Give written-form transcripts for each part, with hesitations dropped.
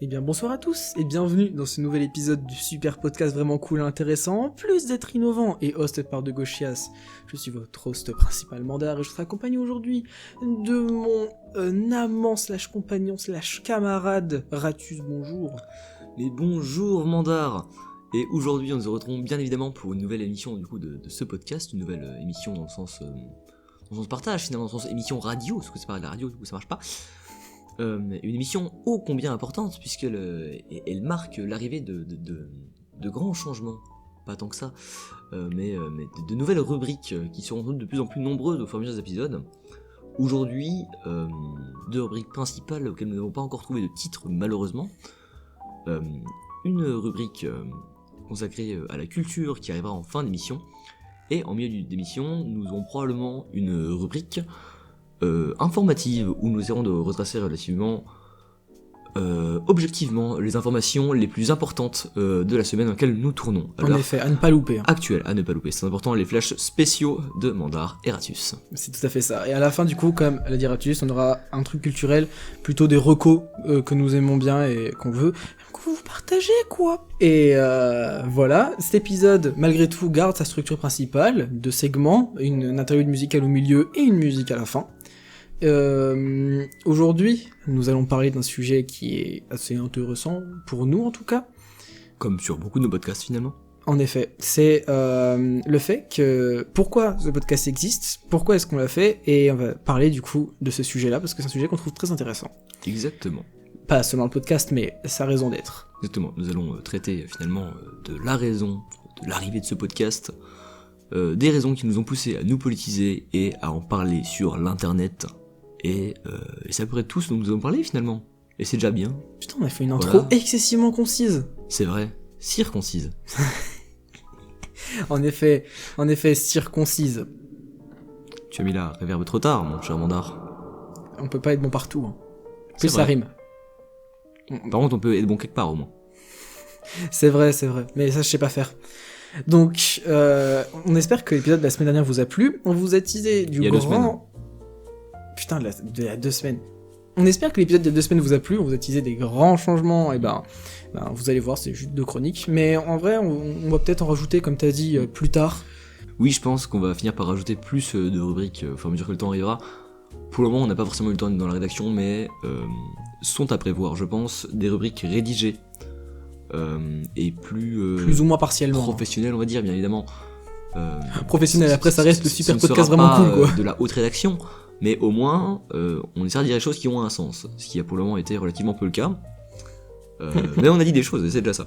Eh bien bonsoir à tous et bienvenue dans ce nouvel épisode du super podcast vraiment cool et intéressant. En plus d'être innovant et hosté par De Gauchias, je suis votre host principal Mandar et je serai accompagné aujourd'hui de mon amant slash compagnon slash camarade Ratus, bonjour. Mais bonjour Mandar. Et aujourd'hui on se retrouve bien évidemment pour une nouvelle émission du coup de ce podcast, une nouvelle émission dans le sens partage finalement, dans le sens émission radio, parce que c'est pas la radio, du coup ça marche pas. Une émission ô combien importante puisqu'elle elle marque l'arrivée de grands changements, pas tant que ça, mais de nouvelles rubriques qui seront de plus en plus nombreuses au fur et à mesure des épisodes. Aujourd'hui, deux rubriques principales auxquelles nous n'avons pas encore trouvé de titre malheureusement. Une rubrique consacrée à la culture qui arrivera en fin d'émission, et en milieu d'émission nous aurons probablement une rubrique informative où nous essaierons de retracer relativement objectivement les informations les plus importantes de la semaine dans laquelle nous tournons. En effet, à ne pas louper. Actuel, à ne pas louper, c'est important, les flashs spéciaux de Mandar et Ratus. C'est tout à fait ça. Et à la fin du coup, comme l'a dit Ratus, on aura un truc culturel, plutôt des recos que nous aimons bien et qu'on veut vous partager quoi. Et voilà, cet épisode malgré tout garde sa structure principale, deux segments, une interlude musicale au milieu et une musique à la fin. Aujourd'hui, nous allons parler d'un sujet qui est assez intéressant, pour nous en tout cas. Comme sur beaucoup de nos podcasts finalement. En effet, c'est le fait que pourquoi ce podcast existe, pourquoi est-ce qu'on l'a fait, et on va parler du coup de ce sujet-là, parce que c'est un sujet qu'on trouve très intéressant. Exactement. Pas seulement le podcast, mais sa raison d'être. Exactement, nous allons traiter finalement de la raison, de l'arrivée de ce podcast, des raisons qui nous ont poussé à nous politiser et à en parler sur l'internet. Et c'est à peu près tout ce dont nous allons parler finalement. Et c'est déjà bien. Putain, on a fait une intro excessivement concise. C'est vrai, circoncise. en effet, circoncise. Tu as mis la réverb trop tard, mon cher Mandar. On peut pas être bon partout. Hein. Plus ça rime. Par contre, on peut être bon quelque part au moins. C'est vrai. Mais ça, je sais pas faire. Donc, on espère que l'épisode de la semaine dernière vous a plu. On vous a teasé du grand... 2 semaines. Putain, de la 2 semaines. On espère que l'épisode de 2 semaines vous a plu, on vous a teasé des grands changements, et ben vous allez voir, c'est juste 2 chroniques. Mais en vrai, on va peut-être en rajouter, comme t'as dit, plus tard. Oui, je pense qu'on va finir par rajouter plus de rubriques au fur et à mesure que le temps arrivera. Pour le moment, on n'a pas forcément eu le temps dans la rédaction, mais sont à prévoir, je pense, des rubriques rédigées et plus ou moins partiellement. Professionnelles, on va dire, bien évidemment. Professionnel, après ça reste le super ce podcast sera vraiment pas, cool, quoi. De la haute rédaction. Mais au moins, on essaiera de dire des choses qui ont un sens, ce qui a pour le moment été relativement peu le cas. Mais on a dit des choses, et c'est déjà ça.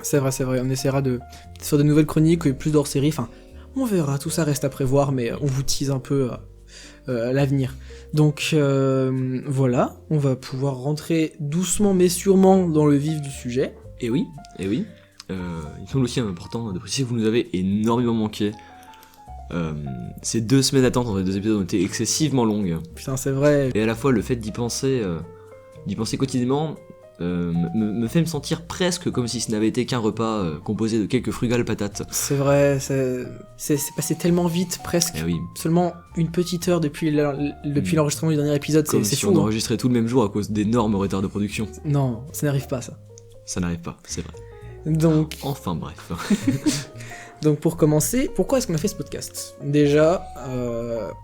C'est vrai, on essaiera de faire de nouvelles chroniques, plus d'hors-série, enfin, on verra, tout ça reste à prévoir, mais on vous tease un peu l'avenir. Donc voilà, on va pouvoir rentrer doucement mais sûrement dans le vif du sujet. Et oui. Il semble aussi important de préciser que vous nous avez énormément manqué. Ces 2 semaines d'attente entre les 2 épisodes ont été excessivement longues. Putain, c'est vrai. Et à la fois le fait d'y penser quotidiennement me fait me sentir presque comme si ce n'avait été qu'un repas composé de quelques frugales patates. C'est vrai, c'est passé tellement vite, presque. Eh oui. Seulement une petite heure depuis l'enregistrement du dernier épisode, comme c'est si fou. on enregistrait tout le même jour à cause d'énormes retards de production. Non, ça n'arrive pas, ça. Ça n'arrive pas, c'est vrai. Donc... Enfin bref. Donc pour commencer, pourquoi est-ce qu'on a fait ce podcast ? Déjà,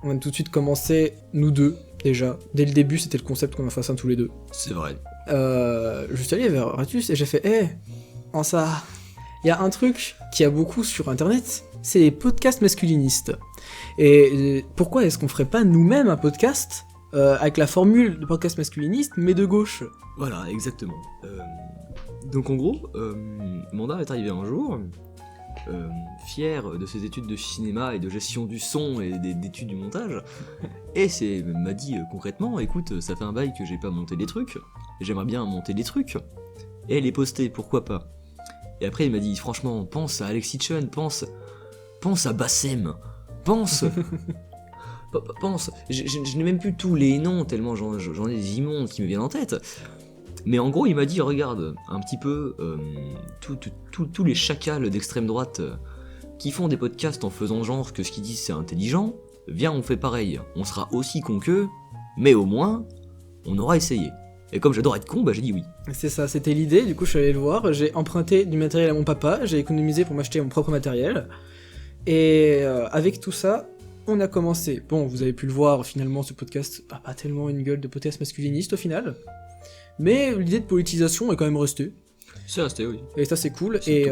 on a tout de suite commencé, nous deux, déjà. Dès le début, c'était le concept qu'on a fait ça tous les deux. C'est vrai. Je suis allé vers Ratus et j'ai fait en ça, il y a un truc qui a beaucoup sur internet, c'est les podcasts masculinistes. Et pourquoi est-ce qu'on ferait pas nous-mêmes un podcast avec la formule de podcast masculiniste, mais de gauche ? Voilà, exactement. Donc en gros, Mandar est arrivé un jour... fier de ses études de cinéma et de gestion du son et d'études du montage, et m'a dit concrètement, écoute, ça fait un bail que j'ai pas monté des trucs, j'aimerais bien monter des trucs, et les poster, pourquoi pas. Et après il m'a dit, franchement, pense à Alexis Chun, pense à Bassem, pense, je n'ai même plus tous les noms, tellement j'en ai des immondes qui me viennent en tête. Mais en gros, il m'a dit, regarde, un petit peu, tous les chacals d'extrême droite qui font des podcasts en faisant genre que ce qu'ils disent c'est intelligent, viens, on fait pareil. On sera aussi con qu'eux, mais au moins, on aura essayé. Et comme j'adore être con, bah j'ai dit oui. C'est ça, c'était l'idée, du coup je suis allé le voir, j'ai emprunté du matériel à mon papa, j'ai économisé pour m'acheter mon propre matériel, et avec tout ça, on a commencé. Bon, vous avez pu le voir, finalement ce podcast a pas tellement une gueule de podcast masculiniste au final, mais l'idée de politisation est quand même restée, C'est resté, oui. et ça c'est cool, C'est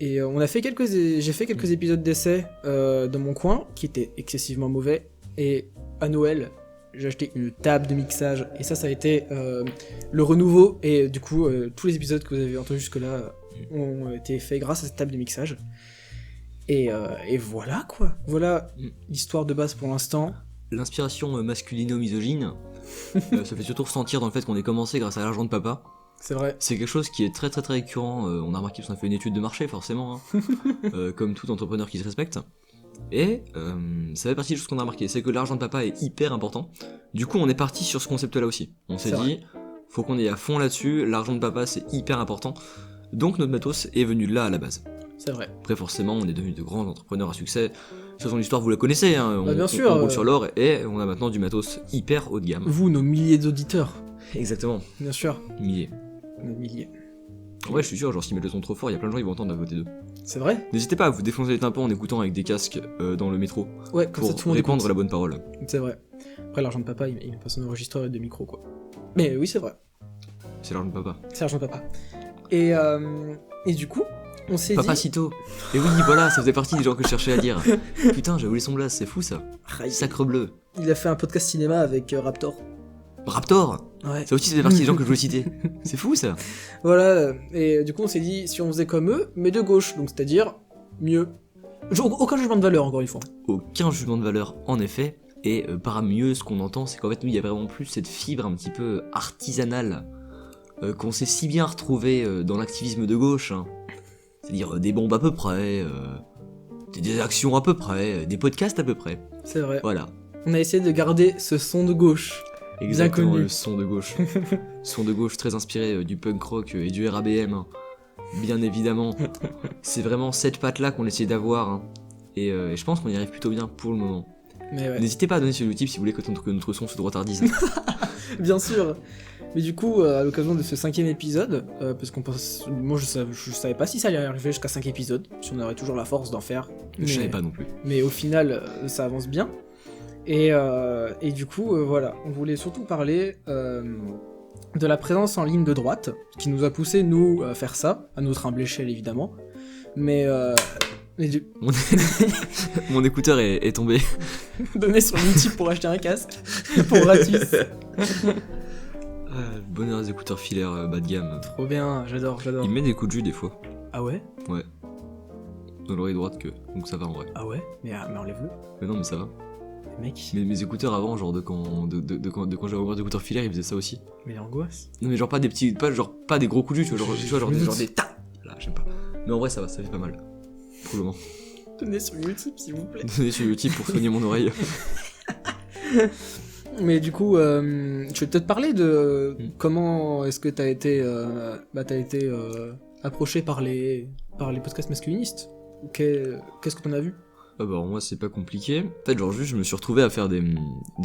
et on a fait j'ai fait quelques épisodes d'essai dans mon coin, qui étaient excessivement mauvais, et à Noël, j'ai acheté une table de mixage, et ça a été le renouveau, et du coup, tous les épisodes que vous avez entendus jusque-là ont été faits grâce à cette table de mixage. Et voilà quoi, voilà l'histoire de base pour l'instant. L'inspiration masculino-misogyne se fait surtout ressentir dans le fait qu'on ait commencé grâce à l'argent de papa. C'est vrai. C'est quelque chose qui est très très très récurrent, on a remarqué qu'on a fait une étude de marché forcément, hein, comme tout entrepreneur qui se respecte. Et ça fait partie de ce qu'on a remarqué, c'est que l'argent de papa est hyper important. Du coup on est parti sur ce concept-là aussi. On s'est dit, faut qu'on aille à fond là-dessus, l'argent de papa c'est hyper important. Donc notre matos est venu là à la base. C'est vrai. Après forcément on est devenu de grands entrepreneurs à succès. Sur son histoire vous la connaissez, hein. Bien sûr, on roule sur l'or et on a maintenant du matos hyper haut de gamme. Vous, nos milliers d'auditeurs. Exactement. Bien sûr. Milliers. Nos milliers. En vrai je suis sûr, genre s'ils mettent le son trop fort, il y a plein de gens qui vont entendre à côté d'eux. C'est vrai. N'hésitez pas à vous défoncer les tympans en écoutant avec des casques dans le métro. Ouais, comme ça pour tout le monde répandre écoute. la bonne parole. C'est vrai. Après l'argent de papa, il met pas son enregistreur et de micro quoi. Mais oui c'est vrai. C'est l'argent de papa. C'est l'argent de papa. Et du coup, on s'est dit... Papacito. Et oui, voilà, ça faisait partie des gens que je cherchais à dire. Putain, j'ai oublié son blast, c'est fou ça. Sacre bleu. Il a fait un podcast cinéma avec Raptor. Raptor. Ouais. Ça aussi, ça faisait partie des gens que je voulais citer. C'est fou ça. Voilà, et du coup on s'est dit, si on faisait comme eux, mais de gauche, donc c'est-à-dire mieux. Aucun jugement de valeur, encore une fois. Aucun jugement de valeur, en effet. Et par mieux, ce qu'on entend, c'est qu'en fait, nous, il y a vraiment plus cette fibre un petit peu artisanale qu'on sait si bien retrouver dans l'activisme de gauche. Hein. C'est-à-dire des bombes à peu près, des actions à peu près, des podcasts à peu près. C'est vrai. Voilà. On a essayé de garder ce son de gauche. Exactement, connu. le son de gauche. Son de gauche très inspiré du punk rock et du RABM. Hein. Bien évidemment. C'est vraiment cette patte-là qu'on essaie d'avoir. Hein. Et je pense qu'on y arrive plutôt bien pour le moment. Mais ouais. N'hésitez pas à donner sur YouTube si vous voulez que notre son se droitardise. Bien sûr. Mais du coup, à l'occasion de ce 5e épisode, parce qu'on pense... Moi je savais pas si ça allait arriver jusqu'à 5 épisodes, si on aurait toujours la force d'en faire. Je savais pas non plus. Mais au final, ça avance bien. Et du coup, voilà, on voulait surtout parler de la présence en ligne de droite, qui nous a poussé, nous, à faire ça, à notre humble échelle, évidemment. Mais Mon écouteur est tombé. donner sur YouTube pour acheter un casque, pour gratis. Bonheur des écouteurs filaires bas de gamme. Trop bien, j'adore. Il met des coups de jus des fois. Ah ouais? Ouais. Dans l'oreille droite que. Donc ça va en vrai. Ah ouais? Mais enlève-le. Mais non, mais ça va. Mec, Mais mes écouteurs avant, genre de quand j'avais encore des écouteurs filaires, ils faisaient ça aussi. mais l'angoisse. Non mais genre pas des petits, pas des gros coups de jus, tu vois, genre des ta. Là, j'aime pas. Mais en vrai ça va, ça fait pas mal. Pour le moment. Donnez sur YouTube, s'il vous plaît. Donnez sur YouTube pour soigner mon oreille. Mais du coup, tu veux peut-être parler de comment est-ce que t'as été, approché par les podcasts masculinistes. Qu'est-ce que t'en as vu? Ah bah alors moi c'est pas compliqué. En fait genre juste je me suis retrouvé à faire des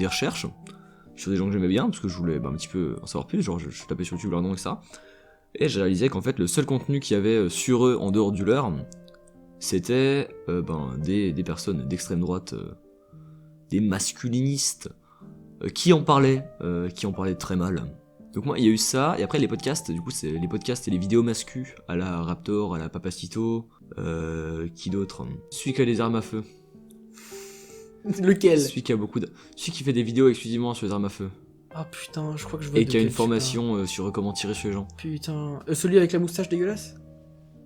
recherches sur des gens que j'aimais bien parce que je voulais un petit peu en savoir plus, genre je tapais sur YouTube leur nom et ça. Et j'ai réalisé qu'en fait le seul contenu qu'il y avait sur eux en dehors du leur, c'était des personnes d'extrême droite, des masculinistes qui en parlaient très mal. Donc moi il y a eu ça, et après les podcasts, du coup c'est les podcasts et les vidéos mascus à la Raptor, à la Papacito, qui d'autre? Celui qui a les armes à feu. Lequel? Celui qui fait des vidéos exclusivement sur les armes à feu. Ah putain, je crois que je vois. Et qui a une formation sur comment tirer sur les gens. Putain, celui avec la moustache dégueulasse?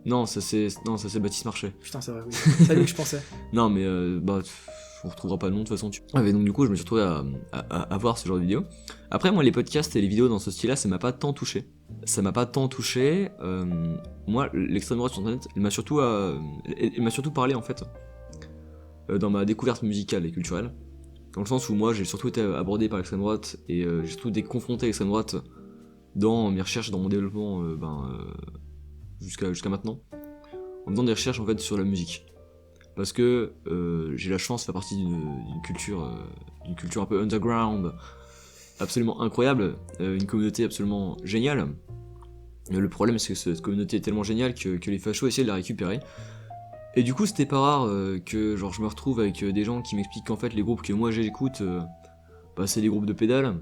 Non, ça c'est Baptiste Marchais. Putain, c'est vrai, oui. C'est à lui que je pensais. Non mais on retrouvera pas le nom de toute façon. Mais donc du coup je me suis retrouvé à voir ce genre de vidéos. Après moi les podcasts et les vidéos dans ce style là ça m'a pas tant touché. Moi l'extrême droite sur internet elle m'a surtout parlé en fait dans ma découverte musicale et culturelle. Dans le sens où moi j'ai surtout été abordé par l'extrême droite et j'ai surtout été confronté à l'extrême droite dans mes recherches, dans mon développement jusqu'à maintenant. En faisant des recherches en fait sur la musique. Parce que j'ai la chance de faire partie d'une culture un peu underground, absolument incroyable, une communauté absolument géniale. Le problème, c'est que cette communauté est tellement géniale que les fachos essaient de la récupérer. Et du coup, c'était pas rare que genre je me retrouve avec des gens qui m'expliquent qu'en fait les groupes que moi j'écoute, c'est des groupes de pédales.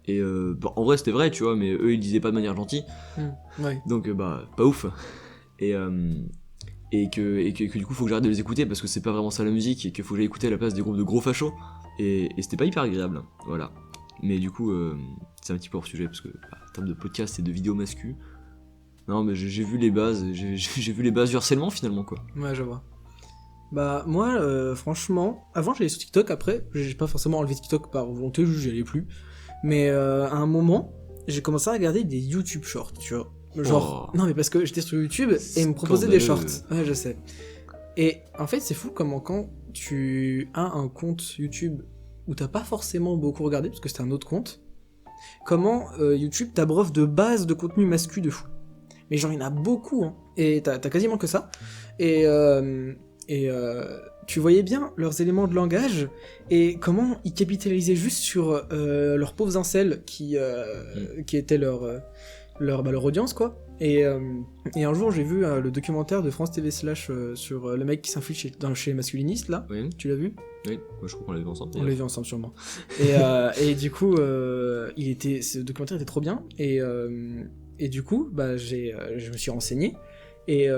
Et en vrai c'était vrai, tu vois, mais eux ils disaient pas de manière gentille. Ouais. Donc pas ouf. Et que du coup faut que j'arrête de les écouter parce que c'est pas vraiment ça la musique et qu'il faut que j'aille écouter à la place des groupes de gros fachos. Et c'était pas hyper agréable, voilà. Mais du coup, c'est un petit peu hors sujet parce que en termes de podcast et de vidéos mascu, non mais j'ai vu les bases, j'ai vu les bases du harcèlement finalement quoi. Ouais, je vois. Bah, moi, franchement, avant j'allais sur TikTok, après, j'ai pas forcément enlevé TikTok par volonté, juste j'y allais plus. Mais à un moment, j'ai commencé à regarder des YouTube Shorts, tu vois. Genre, non mais parce que j'étais sur YouTube et ils me proposaient des shorts. Ouais, je sais. Et en fait, c'est fou comment quand tu as un compte YouTube où t'as pas forcément beaucoup regardé, parce que c'était un autre compte, comment YouTube t'abreuve de base de contenu mascu de fou. Mais genre, il y en a beaucoup, hein. Et t'as quasiment que ça. Et tu voyais bien leurs éléments de langage et comment ils capitalisaient juste sur leurs pauvres incels qui étaient leur audience, quoi. Et un jour, j'ai vu le documentaire de France TV / sur le mec qui s'infiltre chez les masculinistes, là. Oui. Tu l'as vu ? Oui, moi je crois qu'on l'a vu ensemble. On l'a vu ensemble, sûrement. Et du coup, ce documentaire était trop bien. Et du coup, je me suis renseigné. Et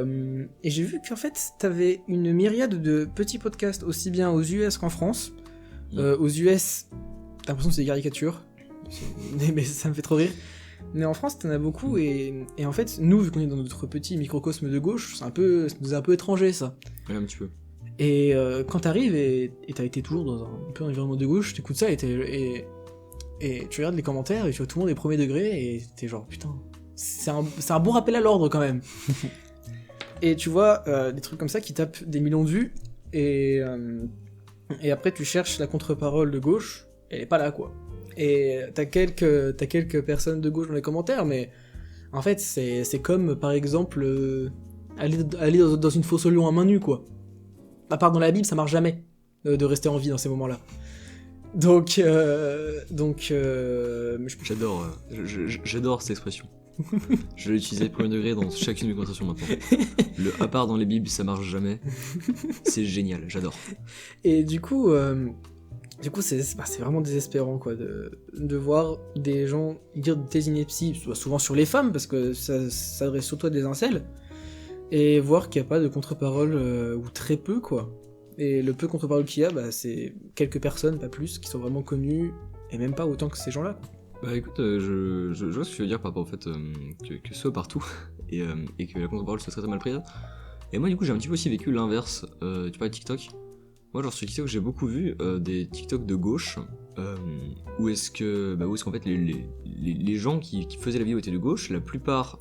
j'ai vu qu'en fait, t'avais une myriade de petits podcasts, aussi bien aux US qu'en France. Aux US, t'as l'impression que c'est des caricatures. Mais ça me fait trop rire. Mais en France, t'en as beaucoup, et en fait, nous, vu qu'on est dans notre petit microcosme de gauche, ça nous est un peu étranger, ça. Ouais, un petit peu. Et quand t'arrives, et t'as été toujours dans un peu un environnement de gauche, t'écoutes ça, et tu regardes les commentaires, et tu vois tout le monde est premier degré, et t'es genre, putain, c'est un bon rappel à l'ordre, quand même. Et tu vois des trucs comme ça qui tapent des millions de vues, et après tu cherches la contre-parole de gauche, elle est pas là, quoi. Et t'as quelques personnes de gauche dans les commentaires, mais en fait c'est comme par exemple aller dans une fosse au lion à main nue, quoi. À part dans la Bible, ça marche jamais de rester en vie dans ces moments-là. Donc j'adore cette expression. Je vais l'utiliser premier degré dans chacune de mes conversations maintenant. Le à part dans les bibles, ça marche jamais. C'est génial, j'adore. Et du coup, c'est vraiment désespérant, quoi, de voir des gens dire des inepties, souvent sur les femmes, parce que ça s'adresse surtout à des incels, et voir qu'il n'y a pas de contre-parole, ou très peu, quoi. Et le peu de contre-parole qu'il y a, c'est quelques personnes, pas plus, qui sont vraiment connues, et même pas autant que ces gens-là, quoi. Bah écoute, je vois ce que tu veux dire par rapport au fait que ce soit partout et que la contre-parole soit très mal prise. Et moi du coup j'ai un petit peu aussi vécu l'inverse. Tu parles de TikTok. Moi genre sur TikTok j'ai beaucoup vu des TikTok de gauche où est-ce qu'en fait les gens qui faisaient la vidéo étaient de gauche, la plupart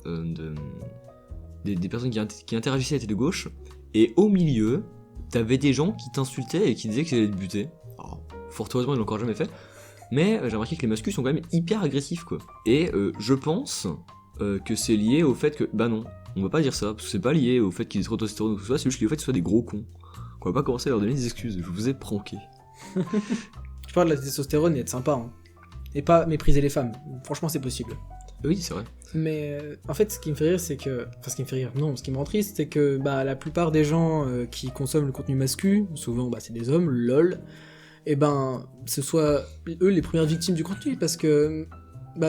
des personnes qui interagissaient étaient de gauche, et au milieu t'avais des gens qui t'insultaient et qui disaient qu'ils allaient te buter. Alors, fort heureusement ils l'ont encore jamais fait. Mais j'ai remarqué que les mascus sont quand même hyper agressifs, quoi. Et je pense que c'est lié au fait que, non, on va pas dire ça, parce que c'est pas lié au fait qu'ils aient trop de testostérone ou tout ça, c'est juste lié au fait qu'ils soient des gros cons. Qu'on va pas commencer à leur donner des excuses, je vous ai pranké. Tu parles de la testostérone et être sympa, hein. Et pas mépriser les femmes, franchement c'est possible. Oui, c'est vrai. Mais en fait, ce qui me fait rire, c'est que... Enfin, ce qui me fait rire, non, ce qui me rend triste, c'est que la plupart des gens qui consomment le contenu mascu, souvent c'est des hommes, lol, et ce soit eux les premières victimes du contenu, parce que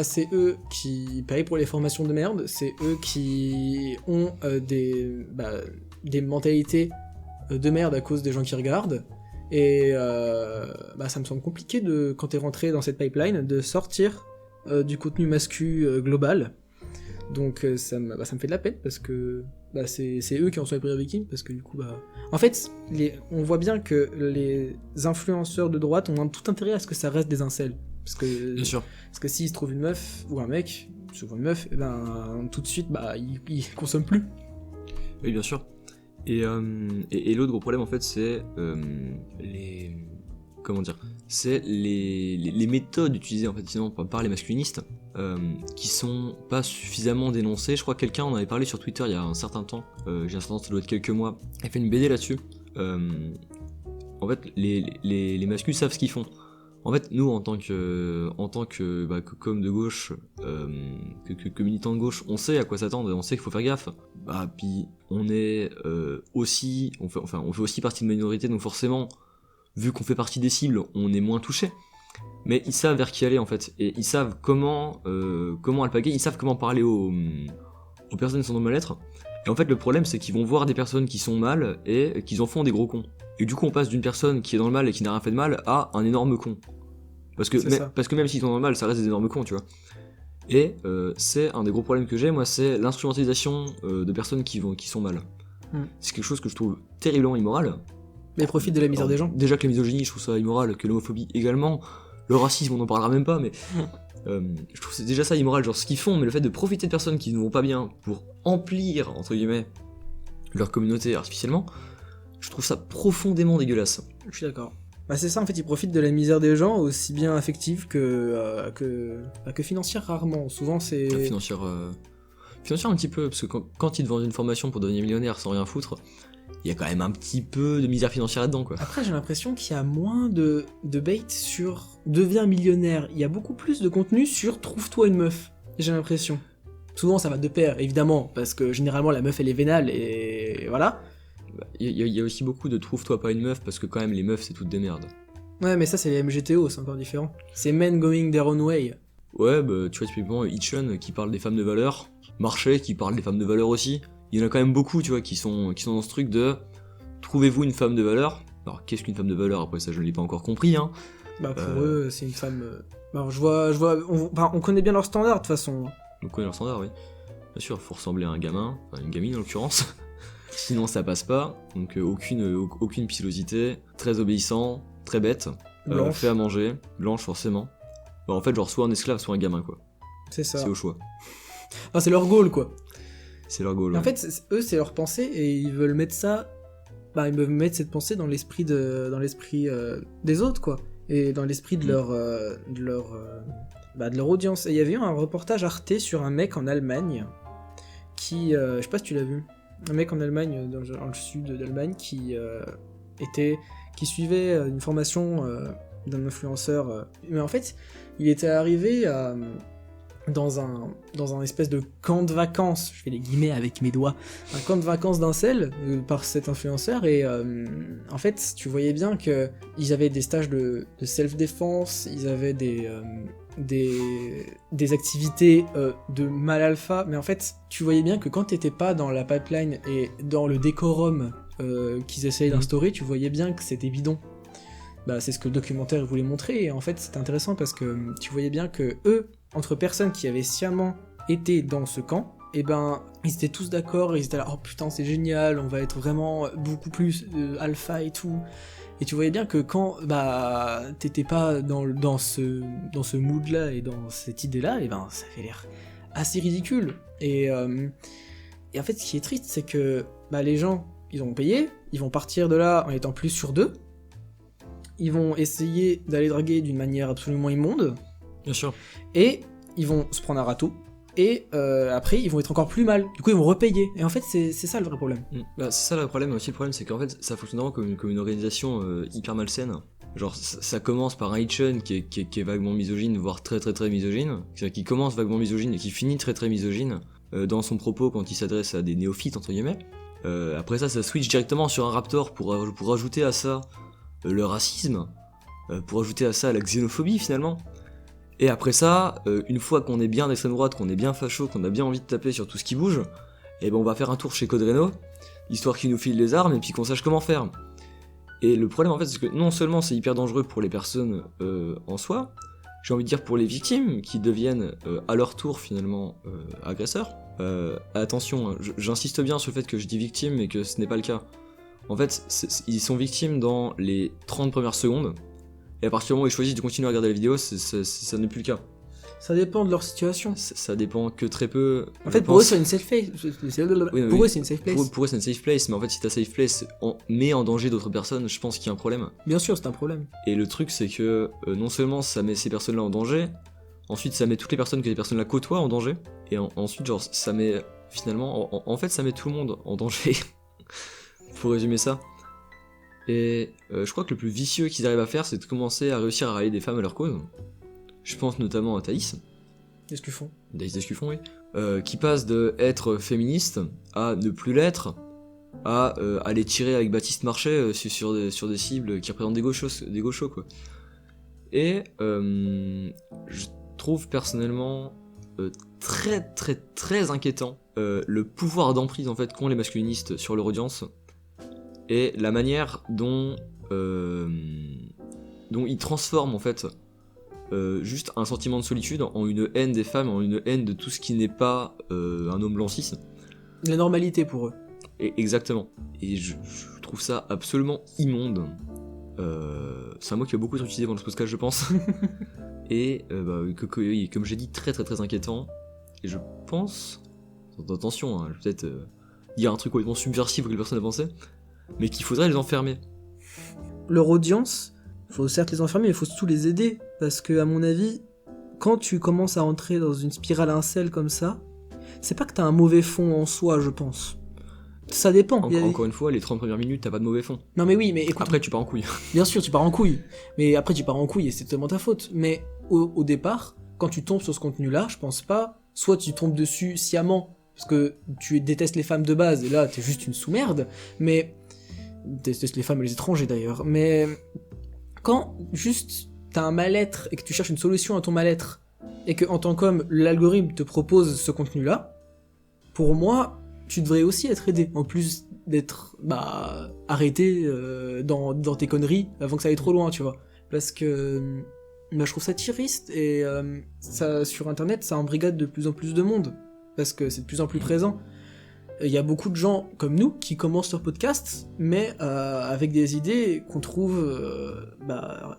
c'est eux qui payent pour les formations de merde, c'est eux qui ont des mentalités de merde à cause des gens qui regardent, et ça me semble compliqué quand t'es rentré dans cette pipeline de sortir du contenu mascu global. Donc ça me fait de la peine, parce que c'est eux qui en sont les premières victimes, parce que du coup en fait on voit bien que les influenceurs de droite ont tout intérêt à ce que ça reste des incels, parce que bien sûr. Parce que s'ils se trouvent une meuf ou un mec, souvent une meuf, tout de suite ils consomment plus. Oui, bien sûr. Et l'autre gros problème en fait c'est les méthodes utilisées en fait par les masculinistes qui sont pas suffisamment dénoncées. Je crois que quelqu'un en avait parlé sur Twitter il y a un certain temps, ça doit être quelques mois, il a fait une BD là-dessus. En fait les masculins savent ce qu'ils font. En fait, nous, en tant que comme de gauche, que militant de gauche, on sait à quoi s'attendre, on sait qu'il faut faire gaffe. Bah, puis on est aussi, on fait aussi partie de minorité, donc forcément, vu qu'on fait partie des cibles, on est moins touché. Mais ils savent vers qui aller en fait, et ils savent comment alpaguer, ils savent comment parler aux personnes qui sont dans le mal-être. Et en fait, le problème, c'est qu'ils vont voir des personnes qui sont mal et qu'ils en font des gros cons. Et du coup, on passe d'une personne qui est dans le mal et qui n'a rien fait de mal à un énorme con. Parce que même s'ils sont dans le mal, ça reste des énormes cons, tu vois. Et c'est un des gros problèmes que j'ai, moi, c'est l'instrumentalisation de personnes qui sont mal. C'est quelque chose que je trouve terriblement immoral. Mais ils profitent de la misère des gens. Déjà que la misogynie, je trouve ça immoral, que l'homophobie également. Le racisme, on n'en parlera même pas, mais je trouve que c'est déjà ça immoral, genre ce qu'ils font, mais le fait de profiter de personnes qui ne vont pas bien pour emplir, entre guillemets, leur communauté artificiellement, je trouve ça profondément dégueulasse. Je suis d'accord. Bah c'est ça, en fait, ils profitent de la misère des gens, aussi bien affective que financière rarement. Souvent, c'est... Financière un petit peu, parce que quand ils te vendent une formation pour devenir millionnaire sans rien foutre, il y a quand même un petit peu de misère financière là-dedans, quoi. Après, j'ai l'impression qu'il y a moins de bait sur deviens millionnaire. Il y a beaucoup plus de contenu sur trouve-toi une meuf. J'ai l'impression. Souvent, ça va de pair, évidemment, parce que généralement, la meuf, elle est vénale, et voilà. Il y a aussi beaucoup de trouve-toi pas une meuf, parce que quand même, les meufs, c'est toutes des merdes. Ouais, mais ça, c'est les MGTO, c'est encore différent. C'est men going their own way. Ouais, bah, tu vois, typiquement, Hitchun qui parle des femmes de valeur, Marché qui parle des femmes de valeur aussi. Il y en a quand même beaucoup, tu vois, qui sont dans ce truc de trouvez-vous une femme de valeur. Alors, qu'est-ce qu'une femme de valeur? Après, ça, je ne l'ai pas encore compris, hein. Bah, pour eux, c'est une femme. Bah, on connaît bien leurs standards, de toute façon. On connaît leurs standards, oui. Bien sûr, faut ressembler à un gamin, enfin, une gamine en l'occurrence. Sinon, ça passe pas. Donc, aucune pilosité, très obéissant, très bête, fait à manger, blanche forcément. Bah, en fait, genre, soit un esclave, soit un gamin, quoi. C'est ça. C'est au choix. Enfin, c'est leur goal, quoi. C'est leur goal. En fait, eux, c'est leur pensée et ils veulent mettre ça. Bah, ils veulent mettre cette pensée dans l'esprit des autres, quoi. Et dans l'esprit de leur audience. Et il y avait eu un reportage Arte sur un mec en Allemagne qui, je sais pas si tu l'as vu, un mec en Allemagne, dans le sud d'Allemagne, qui suivait une formation d'un influenceur. Mais en fait, il était arrivé dans un espèce de camp de vacances, je fais les guillemets avec mes doigts, un camp de vacances d'incel par cet influenceur, et en fait tu voyais bien que ils avaient des stages de self-défense, ils avaient des activités de mal alpha, mais en fait tu voyais bien que quand t'étais pas dans la pipeline et dans le décorum qu'ils essayaient d'instaurer, tu voyais bien que c'était bidon. Bah, c'est ce que le documentaire voulait montrer, et en fait c'était intéressant parce que tu voyais bien que eux, entre personnes qui avaient sciemment été dans ce camp, et ben ils étaient tous d'accord, ils étaient là, oh putain c'est génial, on va être vraiment beaucoup plus alpha et tout. Et tu voyais bien que quand bah t'étais pas dans ce mood là et dans cette idée là, et ben ça avait l'air assez ridicule. Et en fait ce qui est triste, c'est que bah les gens ils ont payé, ils vont partir de là en étant plus sur d'eux, ils vont essayer d'aller draguer d'une manière absolument immonde. Bien sûr. Et ils vont se prendre un râteau. Et après, ils vont être encore plus mal. Du coup, ils vont repayer. Et en fait, c'est ça le vrai problème. Bah, c'est ça le problème. Aussi, le problème, c'est qu'en fait, ça fonctionne vraiment comme une organisation hyper malsaine. Genre, ça commence par un Hitchun qui est vaguement misogyne, voire très très très misogyne. Qui commence vaguement misogyne et qui finit très très misogyne dans son propos quand il s'adresse à des néophytes, entre guillemets. Après ça switch directement sur un Raptor pour ajouter à ça le racisme, pour ajouter à ça la xénophobie finalement. Et après ça, une fois qu'on est bien d'extrême droite, qu'on est bien facho, qu'on a bien envie de taper sur tout ce qui bouge, et ben on va faire un tour chez Code Reno, histoire qu'ils nous filent les armes et puis qu'on sache comment faire. Et le problème en fait, c'est que non seulement c'est hyper dangereux pour les personnes en soi, j'ai envie de dire pour les victimes qui deviennent à leur tour finalement agresseurs. Attention, hein, j'insiste bien sur le fait que je dis victime et que ce n'est pas le cas. En fait, ils sont victimes dans les 30 premières secondes. Et à partir du moment où ils choisissent de continuer à regarder la vidéo, ça n'est plus le cas. Ça dépend de leur situation. Ça dépend que très peu. En fait, pour eux, c'est une safe place. Pour eux, c'est une safe place. Pour eux, c'est une safe place, mais en fait, si ta safe place met en danger d'autres personnes, je pense qu'il y a un problème. Bien sûr, c'est un problème. Et le truc, c'est que non seulement ça met ces personnes-là en danger, ensuite ça met toutes les personnes que les personnes-là côtoient en danger, et ensuite, genre, ça met finalement. En fait, ça met tout le monde en danger. Pour résumer ça. Et je crois que le plus vicieux qu'ils arrivent à faire, c'est de commencer à réussir à rallier des femmes à leur cause. Je pense notamment à Thaïs. Qu'est-ce qu'ils font ? Thaïs Descuffon, oui. Qui passe de être féministe à ne plus l'être, à aller tirer avec Baptiste Marchais sur des cibles qui représentent des gauchos, quoi. Et je trouve personnellement très très très inquiétant le pouvoir d'emprise en fait qu'ont les masculinistes sur leur audience et la manière dont ils transforment en fait juste un sentiment de solitude en une haine des femmes, en une haine de tout ce qui n'est pas un homme blanc cis. La normalité pour eux. Et exactement. Et je trouve ça absolument immonde. C'est un mot qui va beaucoup être utilisé dans ce podcast, je pense. Et comme j'ai dit, très très très inquiétant. Et je pense, attention, hein, je vais peut-être dire un truc complètement subversif auquel personne n'a pensé, mais qu'il faudrait les enfermer. Leur audience, faut certes les enfermer, mais il faut surtout les aider. Parce que, à mon avis, quand tu commences à entrer dans une spirale incel comme ça, c'est pas que t'as un mauvais fond en soi, je pense. Ça dépend. Encore une fois, les 30 premières minutes, t'as pas de mauvais fond. Non mais oui, mais écoute... Après, tu pars en couille. Bien sûr, tu pars en couille. Mais après, tu pars en couille et c'est totalement ta faute. Mais au départ, quand tu tombes sur ce contenu-là, je pense pas... Soit tu tombes dessus sciemment, parce que tu détestes les femmes de base, et là, t'es juste une sous-merde. Mais... Détestes les femmes et les étrangers, d'ailleurs. Mais... Quand, juste, t'as un mal-être et que tu cherches une solution à ton mal-être, et que, en tant qu'homme, l'algorithme te propose ce contenu-là, pour moi... tu devrais aussi être aidé, en plus d'être arrêté dans tes conneries avant que ça aille trop loin, tu vois. Parce que je trouve ça triste, et ça, sur internet, ça embrigade de plus en plus de monde, parce que c'est de plus en plus présent. Il y a beaucoup de gens comme nous qui commencent leur podcast, mais avec des idées qu'on trouve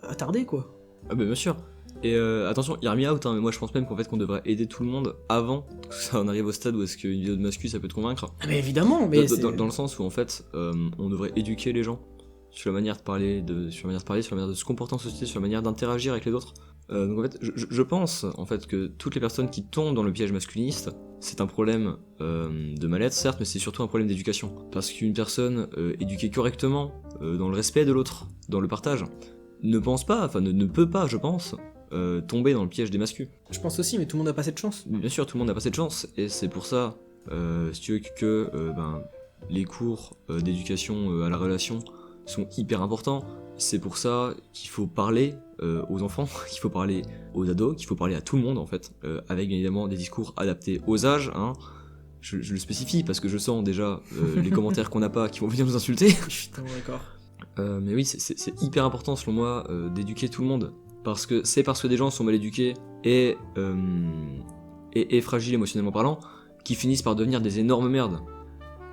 attardées, quoi. Ah bah bien sûr. Et attention, hear me out, hein, mais moi je pense même qu'en fait qu'on devrait aider tout le monde avant que ça en arrive au stade où est-ce qu'une vidéo de mascu ça peut te convaincre. Ah mais évidemment, mais dans le sens où en fait on devrait éduquer les gens sur la manière de parler, sur la manière de se comporter en société, sur la manière d'interagir avec les autres. Donc en fait, je pense en fait que toutes les personnes qui tombent dans le piège masculiniste, c'est un problème de mal-être certes, mais c'est surtout un problème d'éducation. Parce qu'une personne éduquée correctement, dans le respect de l'autre, dans le partage, ne peut pas, je pense, tomber dans le piège des mascus. Je pense aussi, mais tout le monde n'a pas cette chance. Bien sûr, tout le monde n'a pas cette chance, et c'est pour ça, si tu veux, que les cours d'éducation à la relation sont hyper importants. C'est pour ça qu'il faut parler aux enfants, qu'il faut parler aux ados, qu'il faut parler à tout le monde en fait, avec bien évidemment des discours adaptés aux âges, hein. Je le spécifie parce que je sens déjà les commentaires qu'on n'a pas qui vont venir nous insulter. Putain, d'accord. Mais oui, c'est hyper important selon moi d'éduquer tout le monde. Parce que des gens sont mal éduqués et fragiles émotionnellement parlant, qui finissent par devenir des énormes merdes.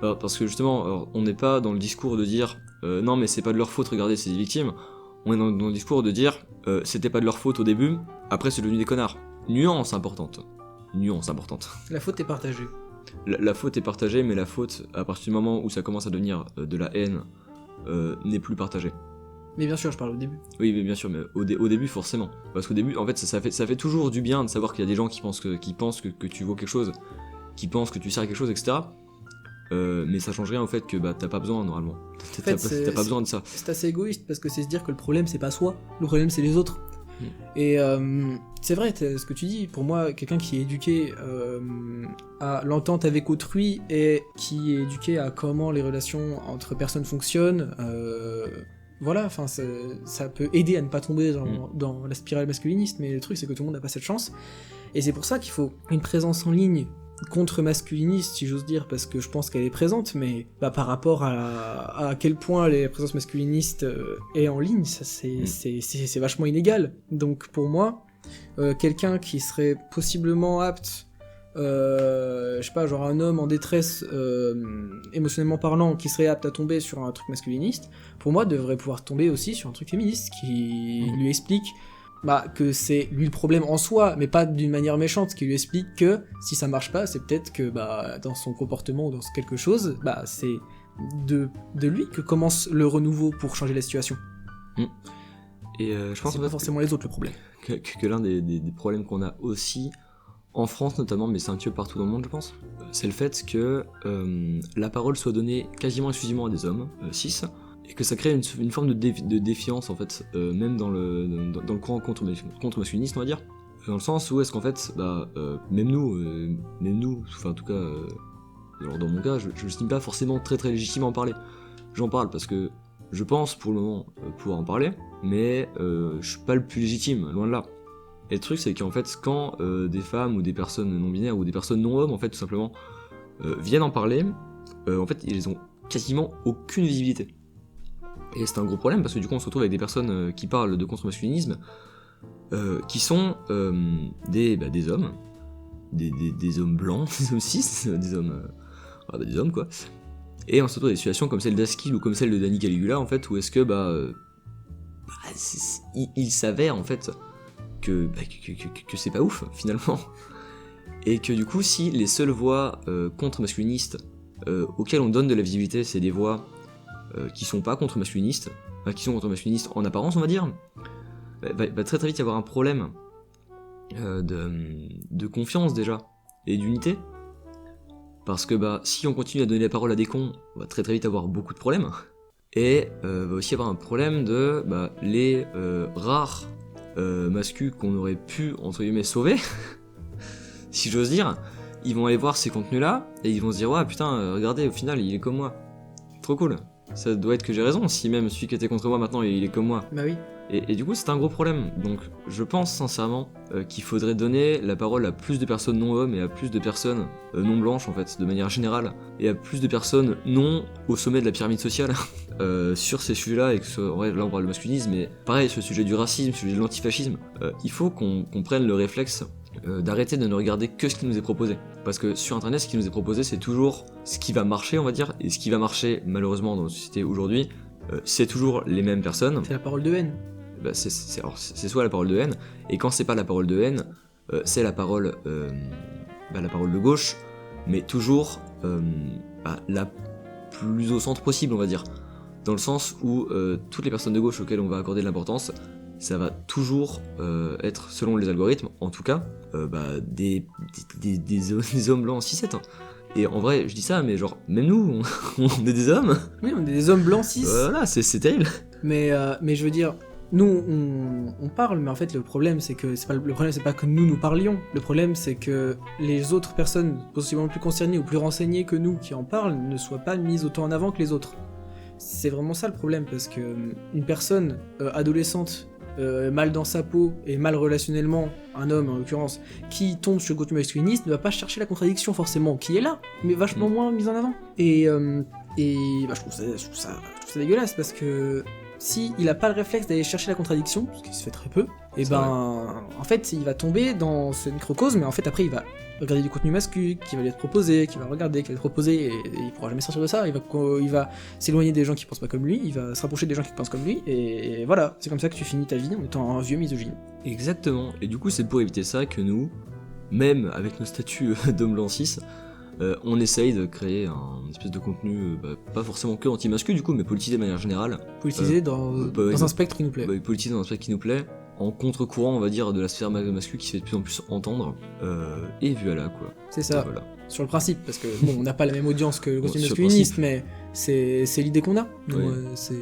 Parce que justement, on n'est pas dans le discours de dire non mais c'est pas de leur faute, regardez c'est des victimes. On est dans le discours de dire c'était pas de leur faute au début, après c'est devenu des connards. Nuance importante. La faute est partagée. La faute est partagée, mais la faute, à partir du moment où ça commence à devenir de la haine, n'est plus partagée. Mais bien sûr, je parle au début. Oui, mais bien sûr, mais au début, forcément. Parce qu'au début, en fait, ça fait toujours du bien de savoir qu'il y a des gens qui pensent que tu vaux quelque chose, qui pensent que tu sers à quelque chose, etc. Mais ça change rien au fait que t'as pas besoin, normalement. T'as pas besoin de ça. C'est assez égoïste, parce que c'est se dire que le problème, c'est pas soi, le problème, c'est les autres. Et c'est vrai, ce que tu dis, pour moi, quelqu'un qui est éduqué à l'entente avec autrui et qui est éduqué à comment les relations entre personnes fonctionnent, voilà, enfin, ça peut aider à ne pas tomber dans la spirale masculiniste, mais le truc, c'est que tout le monde n'a pas cette chance. Et c'est pour ça qu'il faut une présence en ligne contre-masculiniste, si j'ose dire, parce que je pense qu'elle est présente, mais par rapport à quel point la présence masculiniste est en ligne, ça c'est vachement inégal. Donc pour moi, quelqu'un qui serait possiblement apte, je sais pas, genre un homme en détresse émotionnellement parlant, qui serait apte à tomber sur un truc masculiniste, pour moi devrait pouvoir tomber aussi sur un truc féministe qui lui explique que c'est lui le problème en soi, mais pas d'une manière méchante, qui lui explique que si ça marche pas, c'est peut-être que dans son comportement ou dans quelque chose, c'est de lui que commence le renouveau pour changer la situation. Et je pense c'est pas forcément les autres le problème. Que l'un des problèmes qu'on a aussi en France notamment, mais c'est un petit peu partout dans le monde je pense, c'est le fait que la parole soit donnée quasiment exclusivement à des hommes cis, et que ça crée une forme de défiance en fait, même dans le courant contre-masculiniste, on va dire, dans le sens où est-ce qu'en fait, même nous, enfin en tout cas, alors dans mon cas, je l'estime pas forcément très très légitime à en parler. J'en parle parce que je pense pour le moment pouvoir en parler, mais je suis pas le plus légitime, loin de là. Et le truc c'est qu'en fait, quand des femmes ou des personnes non binaires ou des personnes non hommes en fait tout simplement viennent en parler, en fait ils ont quasiment aucune visibilité. Et c'est un gros problème parce que du coup on se retrouve avec des personnes qui parlent de contre-masculinisme, qui sont des hommes, des hommes blancs, des hommes cis, des hommes quoi. Et on se retrouve dans des situations comme celle d'Askil ou comme celle de Danny Caligula en fait, où est-ce que il s'avère en fait que c'est pas ouf finalement. Et que du coup si les seules voix contre-masculinistes auxquelles on donne de la visibilité, c'est des voix qui sont pas contre-masculinistes, qui sont contre-masculinistes en apparence on va dire, va très très vite y avoir un problème de confiance déjà, et d'unité. Parce que si on continue à donner la parole à des cons, on va très très vite avoir beaucoup de problèmes. Et va aussi avoir un problème de les rares mascus qu'on aurait pu entre guillemets sauver, si j'ose dire, ils vont aller voir ces contenus là et ils vont se dire ouais putain regardez au final il est comme moi, trop cool, ça doit être que j'ai raison si même celui qui était contre moi maintenant il est comme moi. Bah oui. Et du coup c'est un gros problème, donc je pense sincèrement qu'il faudrait donner la parole à plus de personnes non hommes et à plus de personnes non blanches en fait, de manière générale, et à plus de personnes non au sommet de la pyramide sociale sur ces sujets-là, et que ce soit, ouais, là on parle de masculinisme, mais pareil sur le sujet du racisme, sur le sujet de l'antifascisme, il faut qu'on prenne le réflexe d'arrêter de ne regarder que ce qui nous est proposé. Parce que sur internet ce qui nous est proposé c'est toujours ce qui va marcher on va dire, et ce qui va marcher malheureusement dans notre société aujourd'hui, c'est toujours les mêmes personnes. C'est la parole de haine. C'est soit la parole de haine, et quand c'est pas la parole de haine, c'est la parole de gauche, mais toujours la plus au centre possible, on va dire. Dans le sens où toutes les personnes de gauche auxquelles on va accorder de l'importance, ça va toujours être, selon les algorithmes, en tout cas, des hommes blancs 6-7. Hein. Et en vrai, je dis ça, mais genre, même nous, on est des hommes. Oui, on est des hommes blancs 6. Voilà, c'est terrible. Mais je veux dire, nous, on parle, mais en fait, le problème, c'est que le problème, c'est pas que nous parlions. Le problème, c'est que les autres personnes, possiblement plus concernées ou plus renseignées que nous, qui en parlent, ne soient pas mises autant en avant que les autres. C'est vraiment ça le problème, parce que une personne adolescente, mal dans sa peau et mal relationnellement, un homme en l'occurrence, qui tombe sur le contenu masculiniste, ne va pas chercher la contradiction forcément, qui est là, mais vachement moins mise en avant. Et je trouve ça dégueulasse, parce que si il a pas le réflexe d'aller chercher la contradiction, ce qui se fait très peu, et en fait il va tomber dans ce microcosme, mais en fait après il va regarder du contenu masculin qui va lui être proposé, qui va regarder, qui va être proposé, et il pourra jamais sortir de ça, il va s'éloigner des gens qui pensent pas comme lui, il va se rapprocher des gens qui pensent comme lui, et voilà, c'est comme ça que tu finis ta vie en étant un vieux misogyne. Exactement, et du coup c'est pour éviter ça que nous, même avec nos statuts d'homme blanc 6, on essaye de créer un espèce de contenu, pas forcément que anti-mascu du coup, mais politisé de manière générale. Politisé dans un spectre qui nous plaît. Politisé dans un spectre qui nous plaît, en contre-courant on va dire de la sphère mascu qui se fait de plus en plus entendre, et voilà quoi. C'est ça, voilà. Sur le principe, parce que bon, on n'a pas la même audience que le contenu masculiniste, mais c'est l'idée qu'on a, c'est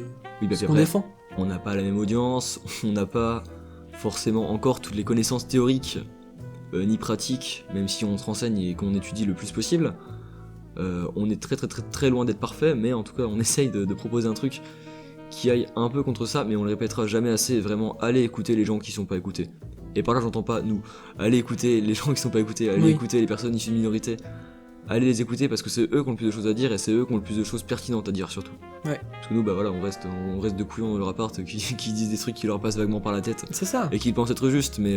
ce qu'on défend. On n'a pas la même audience, on n'a pas forcément encore toutes les connaissances théoriques ni pratique, même si on se renseigne et qu'on étudie le plus possible. On est très très très très loin d'être parfait, mais en tout cas on essaye de proposer un truc qui aille un peu contre ça, mais on le répétera jamais assez, vraiment allez écouter les gens qui sont pas écoutés. Et par là j'entends pas nous, allez écouter les gens qui sont pas écoutés, allez écouter les personnes issues de minorités, allez les écouter parce que c'est eux qui ont le plus de choses à dire et c'est eux qui ont le plus de choses pertinentes à dire surtout. Ouais. Parce que nous voilà, on reste de couillons dans leur appart qui disent des trucs qui leur passent vaguement par la tête. C'est ça. Et qui pensent être justes, mais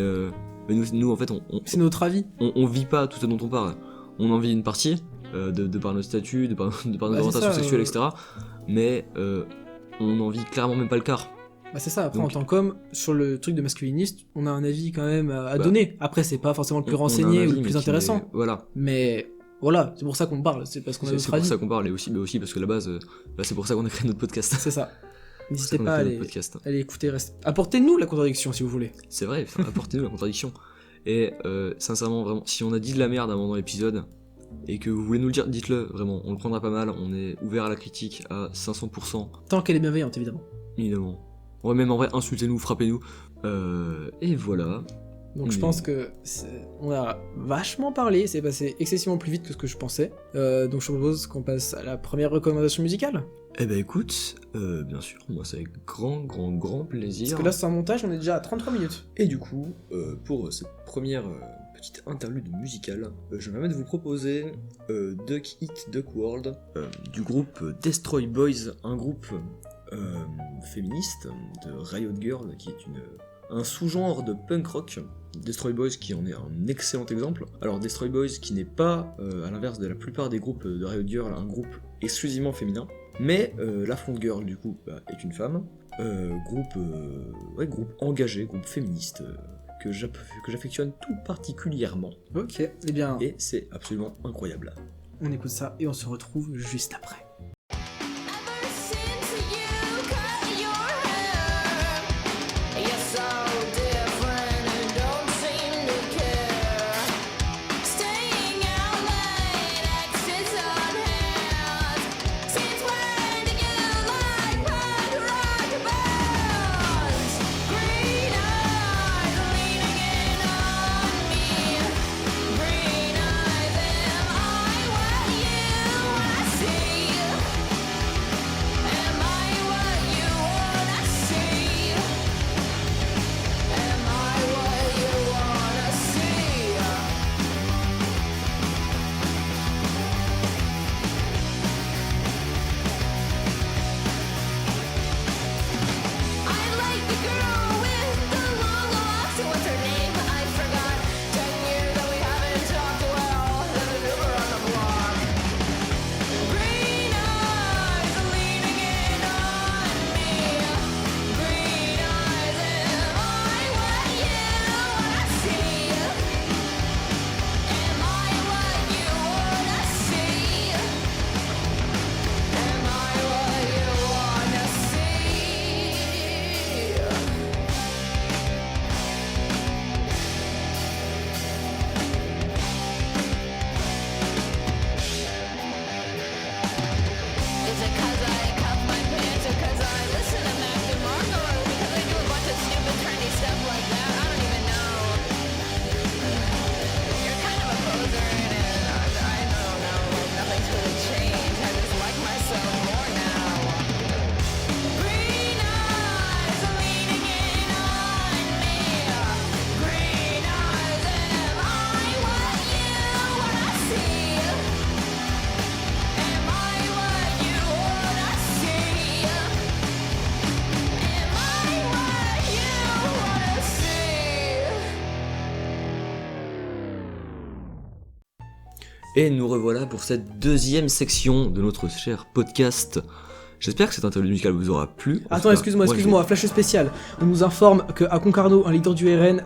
nous en fait c'est notre avis. On vit pas tout ce dont on parle. On en vit une partie de par nos statuts, de par nos orientations sexuelles, etc. Mais on en vit clairement même pas le quart. Bah c'est ça, après en tant qu'homme, sur le truc de masculiniste, on a un avis quand même à donner. Après c'est pas forcément le plus renseigné ou le plus intéressant. Voilà. Mais voilà, c'est pour ça qu'on parle, c'est parce qu'on a notre avis. C'est pour ça qu'on parle, et aussi parce que à la base, c'est pour ça qu'on a créé notre podcast. C'est ça. N'hésitez pas à aller écouter, apportez-nous la contradiction si vous voulez. C'est vrai, apportez-nous la contradiction. Et sincèrement, vraiment, si on a dit de la merde avant dans l'épisode, et que vous voulez nous le dire, dites-le, vraiment, on le prendra pas mal, on est ouvert à la critique à 500%, Tant qu'elle est bienveillante, évidemment. évidemment. On va même en vrai insultez-nous, frappez-nous, et voilà. Donc je pense que on a vachement parlé, c'est passé excessivement plus vite que ce que je pensais. Donc je propose qu'on passe à la première recommandation musicale. Eh ben écoute, bien sûr, moi c'est avec grand plaisir. Parce que là, sans montage, on est déjà à 33 minutes. Et du coup, pour cette première petite interlude musicale, je vais même vous proposer Duck Eat Duck World du groupe Destroy Boys, un groupe féministe de Riot Girl qui est un sous-genre de punk rock. Destroy Boys qui en est un excellent exemple. Alors Destroy Boys qui n'est pas, à l'inverse de la plupart des groupes de Riot Girl, un groupe exclusivement féminin, mais la front girl du coup est une femme. Groupe engagé, groupe féministe que j'affectionne tout particulièrement. Ok, eh bien, Et c'est absolument incroyable. on écoute ça et on se retrouve juste après. Et nous revoilà pour cette deuxième section de notre cher podcast. J'espère que cette interlude musicale vous aura plu. Attends, excuse-moi, flash spécial. On nous informe qu'à Concarneau, un leader du RN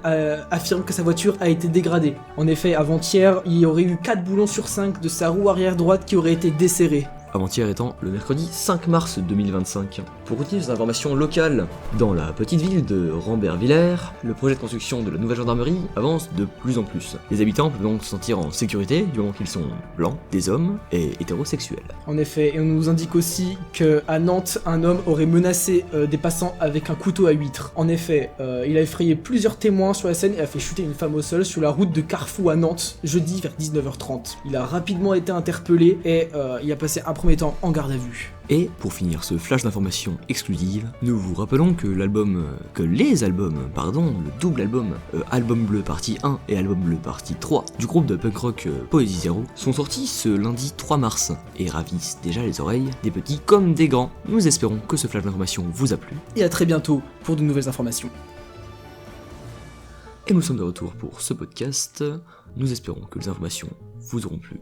affirme que sa voiture a été dégradée. En effet, avant-hier, il y aurait eu 4 boulons sur 5 de sa roue arrière droite qui auraient été desserrés. Avant-hier étant le mercredi 5 mars 2025. Pour continuer ces informations locales, dans la petite ville de Rambert-Villers, le projet de construction de la nouvelle gendarmerie avance de plus en plus. Les habitants peuvent donc se sentir en sécurité du moment qu'ils sont blancs, des hommes et hétérosexuels. En effet, et on nous indique aussi qu'à Nantes, un homme aurait menacé des passants avec un couteau à huître. En effet, il a effrayé plusieurs témoins sur la scène et a fait chuter une femme au sol sur la route de Carrefour à Nantes, jeudi vers 19h30. Il a rapidement été interpellé et il a passé un premier temps en garde à vue. Et pour finir ce flash d'informations exclusives, nous vous rappelons que le double album, Album Bleu partie 1 et Album Bleu partie 3 du groupe de punk rock Poésie Zéro sont sortis ce lundi 3 mars et ravissent déjà les oreilles des petits comme des grands. Nous espérons que ce flash d'informations vous a plu. Et à très bientôt pour de nouvelles informations. Et nous sommes de retour pour ce podcast. Nous espérons que les informations vous auront plu.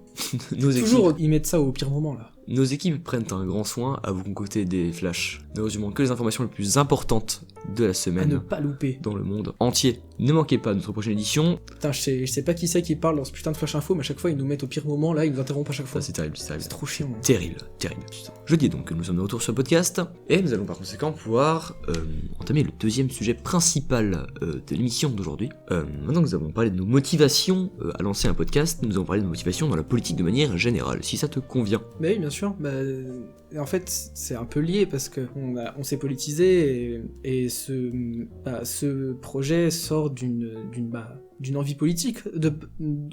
Toujours, ils mettent ça au pire moment là. Nos équipes prennent un grand soin à vous concocter des flashs, ne résumant que les informations les plus importantes de la À ne semaine pas louper. dans le monde entier. Ne manquez pas notre prochaine édition. Putain, je sais pas qui c'est qui parle dans ce putain de flash info, mais à chaque fois ils nous mettent au pire moment, là ils nous interrompent à chaque fois. Ça, c'est terrible, c'est terrible. C'est trop chiant. Terrible, terrible. Je dis donc que nous sommes de retour sur le podcast, et nous allons par conséquent pouvoir entamer le deuxième sujet principal de l'émission d'aujourd'hui. Maintenant que nous avons parlé de nos motivations à lancer un podcast, nous allons parler de nos motivations dans la politique de manière générale, si ça te convient. Bah oui, bien sûr. Bah, en fait, c'est un peu lié parce que on s'est politisé et ce projet sort d'une envie politique.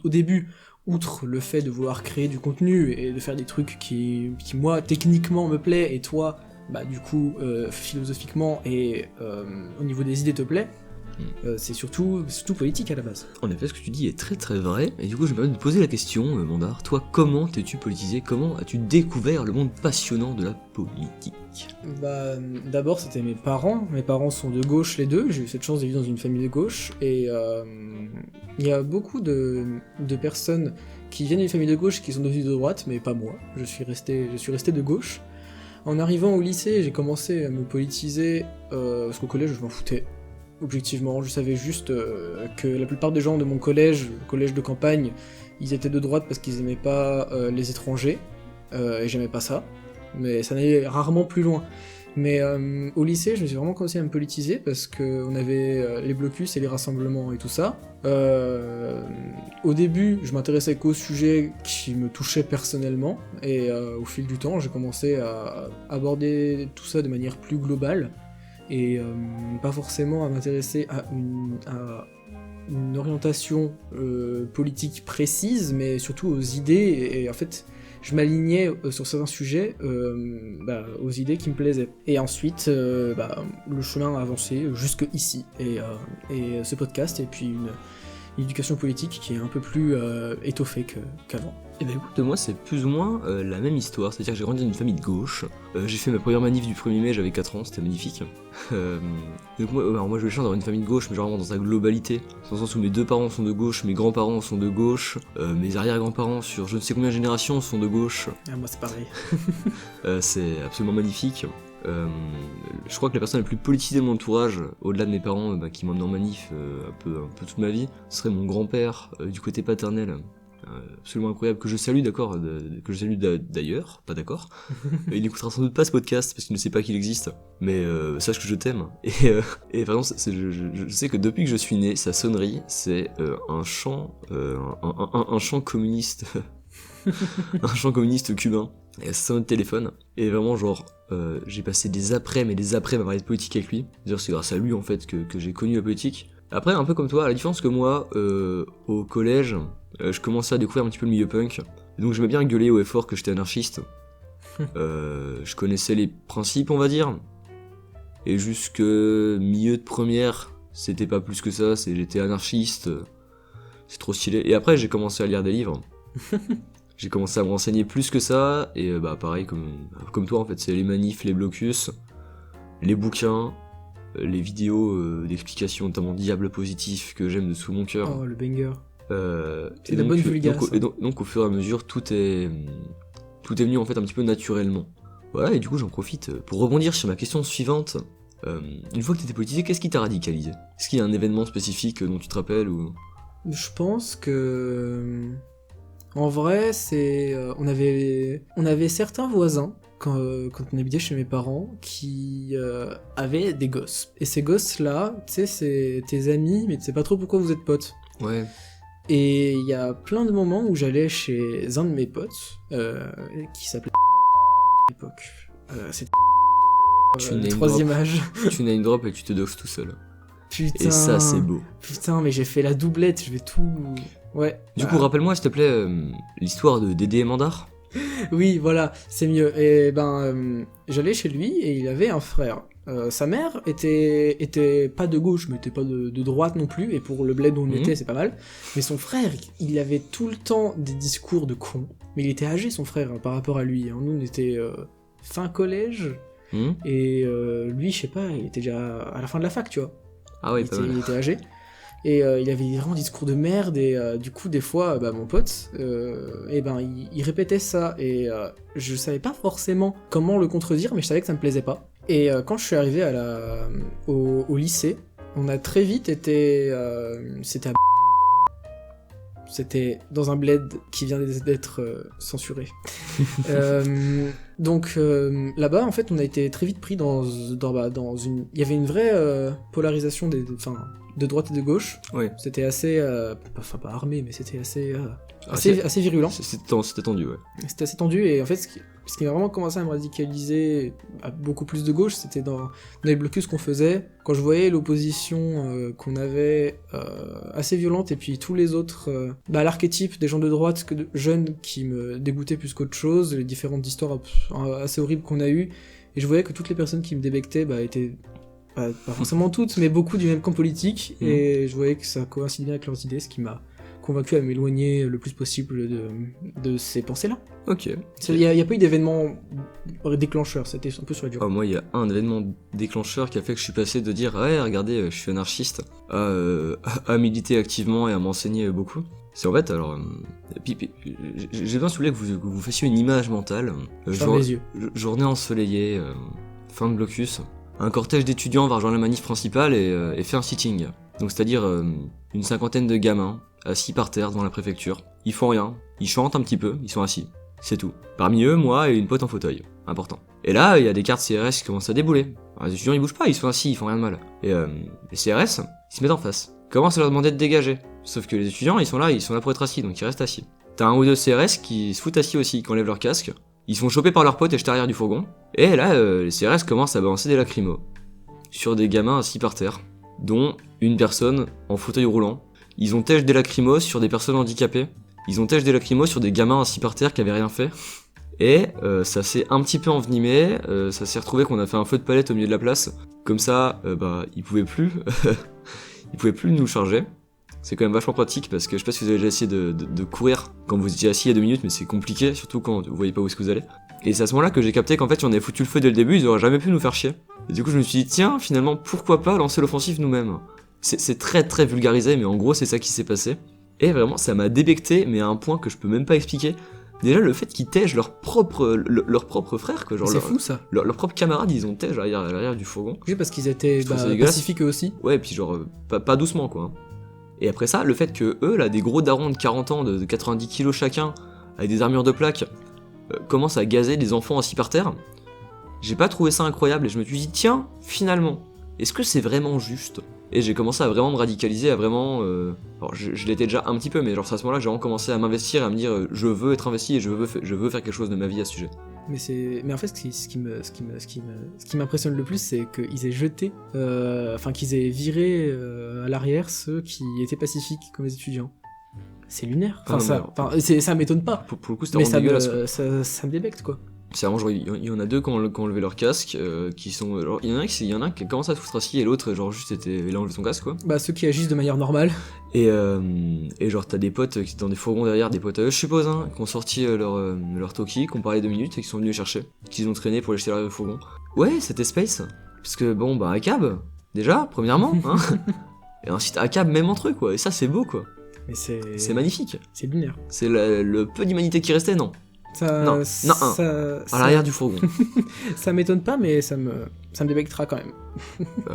Au début, outre le fait de vouloir créer du contenu et de faire des trucs qui moi, techniquement me plaît, et toi, bah du coup, philosophiquement et au niveau des idées te plaît, c'est surtout politique à la base. En effet, ce que tu dis est très très vrai, et du coup je me permets de te poser la question, Mandar, toi comment t'es-tu politisé, comment as-tu découvert le monde passionnant de la politique? Bah, d'abord c'était mes parents sont de gauche les deux, j'ai eu cette chance de vivre dans une famille de gauche, et il y a beaucoup de personnes qui viennent d'une famille de gauche qui sont devenues de droite, mais pas moi, je suis resté de gauche. En arrivant au lycée, j'ai commencé à me politiser, parce qu'au collège je m'en foutais. Objectivement, je savais juste que la plupart des gens de mon collège, le collège de campagne, ils étaient de droite parce qu'ils aimaient pas les étrangers, et j'aimais pas ça, mais ça n'allait rarement plus loin. Mais au lycée, je me suis vraiment commencé à me politiser parce qu'on avait les blocus et les rassemblements et tout ça. Au début, je m'intéressais qu'aux sujets qui me touchaient personnellement, et au fil du temps, j'ai commencé à aborder tout ça de manière plus globale, et pas forcément à m'intéresser à une orientation politique précise, mais surtout aux idées, et en fait je m'alignais sur certains sujets aux idées qui me plaisaient. Et ensuite le chemin a avancé jusque ici, et ce podcast, et puis une éducation politique qui est un peu plus étoffée qu'avant. Et ben écoute, moi c'est plus ou moins la même histoire, c'est-à-dire que j'ai grandi dans une famille de gauche, j'ai fait ma première manif du 1er mai, j'avais 4 ans, c'était magnifique. Donc moi j'ai eu la chance d'avoir une famille de gauche, mais genre vraiment dans sa globalité, dans le sens où mes deux parents sont de gauche, mes grands-parents sont de gauche, mes arrière-grands-parents sur je ne sais combien de générations sont de gauche. Ah, moi c'est pareil. C'est absolument magnifique. Je crois que la personne la plus politisée de mon entourage, au-delà de mes parents qui m'emmènent en manif un peu toute ma vie, serait mon grand-père du côté paternel. Absolument incroyable, que je salue d'ailleurs, pas d'accord. Il n'écoutera sans doute pas ce podcast parce qu'il ne sait pas qu'il existe, mais sache que je t'aime. Et par exemple, je sais que depuis que je suis né, sa sonnerie, c'est un chant communiste, un chant communiste cubain. Et ça sonne de téléphone, et vraiment genre j'ai passé des après-midi à parler de politique avec lui. D'ailleurs c'est grâce à lui en fait que j'ai connu la politique. Après un peu comme toi, à la différence que moi, au collège, je commençais à découvrir un petit peu le milieu punk, donc j'aimais bien gueuler haut et fort que j'étais anarchiste. Je connaissais les principes on va dire, et jusque milieu de première, c'était pas plus que ça, j'étais anarchiste, c'est trop stylé. Et après j'ai commencé à lire des livres. J'ai commencé à me renseigner plus que ça, et pareil, comme toi en fait, c'est les manifs, les blocus, les bouquins, les vidéos d'explications, notamment Diable Positif, que j'aime de tout mon cœur. Oh, le banger. C'est de la bonne vulgaire. Donc au fur et à mesure, tout est venu en fait un petit peu naturellement. Voilà, et du coup j'en profite pour rebondir sur ma question suivante. Une fois que t'étais politisé, qu'est-ce qui t'a radicalisé? Est-ce qu'il y a un événement spécifique dont tu te rappelles ou... Je pense que... En vrai, on avait certains voisins, quand on habitait chez mes parents, qui avaient des gosses. Et ces gosses-là, tu sais, c'est tes amis, mais tu sais pas trop pourquoi vous êtes potes. Ouais. Et il y a plein de moments où j'allais chez un de mes potes, qui s'appelait à l'époque. C'était le troisième âge. Tu name drop et tu te doxes tout seul. Putain. Et ça, c'est beau. Putain, mais j'ai fait la doublette, je vais tout... Ouais. Du coup, rappelle-moi, s'il te plaît, l'histoire de Dédé et Mandar. Oui, voilà, c'est mieux. Et j'allais chez lui et il avait un frère. Sa mère était pas de gauche, mais était pas de droite non plus, et pour le bled où on était, c'est pas mal. Mais son frère, il avait tout le temps des discours de con. Mais il était âgé, son frère, par rapport à lui. Nous, on était fin collège, et lui, je sais pas, il était déjà à la fin de la fac, tu vois. Ah ouais, il était âgé. Et il avait vraiment un discours de merde, et du coup, des fois, mon pote, il répétait ça, et je savais pas forcément comment le contredire, mais je savais que ça me plaisait pas. Et quand je suis arrivé au lycée, on a très vite été... C'était dans un bled qui vient d'être censuré. Donc là-bas, en fait, on a été très vite pris dans une... Il y avait une vraie polarisation de droite et de gauche. Oui. C'était assez... pas armé, mais c'était assez virulent. C'était tendu, ouais. C'était assez tendu, et en fait, ce qui m'a vraiment commencé à me radicaliser à beaucoup plus de gauche, c'était dans les blocus qu'on faisait, quand je voyais l'opposition qu'on avait assez violente, et puis tous les autres, l'archétype des gens de droite, jeunes, qui me dégoûtaient plus qu'autre chose, les différentes histoires assez horribles qu'on a eues, et je voyais que toutes les personnes qui me débectaient étaient... pas forcément toutes, mais beaucoup du même camp politique, et je voyais que ça coïncidait bien avec leurs idées, ce qui m'a convaincu à m'éloigner le plus possible de ces pensées-là. Ok. Il n'y a pas eu d'événement déclencheur, c'était un peu sur la durée. Moi, il y a un événement déclencheur qui a fait que je suis passé de dire « Ouais, regardez, je suis anarchiste » à militer activement et à m'enseigner beaucoup. C'est en fait, alors... j'ai bien souhaité que vous fassiez une image mentale. Ferme les yeux. Journée ensoleillée, fin de blocus. Un cortège d'étudiants va rejoindre la manif principale et fait un sitting. Donc c'est-à-dire une cinquantaine de gamins assis par terre devant la préfecture. Ils font rien, ils chantent un petit peu, ils sont assis. C'est tout. Parmi eux, moi et une pote en fauteuil. Important. Et là, il y a des cartes CRS qui commencent à débouler. Alors, les étudiants ils bougent pas, ils sont assis, ils font rien de mal. Et les CRS, ils se mettent en face. Commencent à leur demander de dégager. Sauf que les étudiants, ils sont là pour être assis, donc ils restent assis. T'as un ou deux CRS qui se foutent assis aussi, qui enlèvent leur casque. Ils sont chopés par leurs potes et jetés arrière du fourgon. Et là, les CRS commencent à balancer des lacrymos. Sur des gamins assis par terre, dont une personne en fauteuil roulant. Ils ont têche des lacrymos sur des personnes handicapées. Ils ont têche des lacrymos sur des gamins assis par terre qui avaient rien fait. Et ça s'est un petit peu envenimé, ça s'est retrouvé qu'on a fait un feu de palette au milieu de la place. Comme ça, ils pouvaient plus ils pouvaient plus nous charger. C'est quand même vachement pratique parce que je sais pas si vous avez déjà essayé de courir quand vous étiez assis il y a 2 minutes, mais c'est compliqué, surtout quand vous voyez pas où est-ce que vous allez. Et c'est à ce moment-là que j'ai capté qu'en fait si on avait foutu le feu dès le début, ils auraient jamais pu nous faire chier. Et du coup je me suis dit tiens, finalement pourquoi pas lancer l'offensive nous-mêmes. C'est très très vulgarisé, mais en gros c'est ça qui s'est passé. Et vraiment ça m'a débecté, mais à un point que je peux même pas expliquer. Déjà le fait qu'ils tègent leur propre frère, que genre c'est fou ça. Leurs propres camarades, ils ont tège à l'arrière du fourgon. Oui, parce qu'ils étaient pacifiques eux aussi. Ouais, et puis genre pas doucement quoi. Et après ça, le fait que eux, là, des gros darons de 40 ans, de 90 kilos chacun, avec des armures de plaques, commencent à gazer des enfants assis par terre, j'ai pas trouvé ça incroyable, et je me suis dit, tiens, finalement, est-ce que c'est vraiment juste ? Et j'ai commencé à vraiment me radicaliser, à vraiment... Alors je l'étais déjà un petit peu, mais genre c'est à ce moment-là que j'ai vraiment commencé à m'investir, à me dire, je veux être investi, et je veux faire quelque chose de ma vie à ce sujet. Mais en fait, ce qui m'impressionne le plus, c'est qu'ils aient jeté, qu'ils aient viré à l'arrière ceux qui étaient pacifiques comme les étudiants. C'est lunaire. Ça m'étonne pas. Pour le coup, c'était vraiment dégueulasse. Ça me débecte, quoi. C'est vraiment genre, il y en a deux qui ont enlevé leur casque, qui sont... Alors, il y en a un qui commence à se foutre assis, et l'autre, genre, juste il a enlevé son casque, quoi. Ceux qui agissent de manière normale. Et genre, t'as des potes qui étaient dans des fourgons derrière, des potes à eux, je suppose, hein, qui ont sorti leur Toki, qui ont parlé 2 minutes, et qui sont venus les chercher, qu'ils ont traîné pour les jeter à l'arrière du fourgon. Ouais, c'était Space. Parce que, ACAB, déjà, premièrement, hein. Et ensuite, ACAB même entre eux, quoi. Et ça, c'est beau, quoi. Mais c'est magnifique. C'est lunaire. C'est le peu d'humanité qui restait, non. À l'arrière du fourgon. Ça m'étonne pas, mais ça me débectera quand même.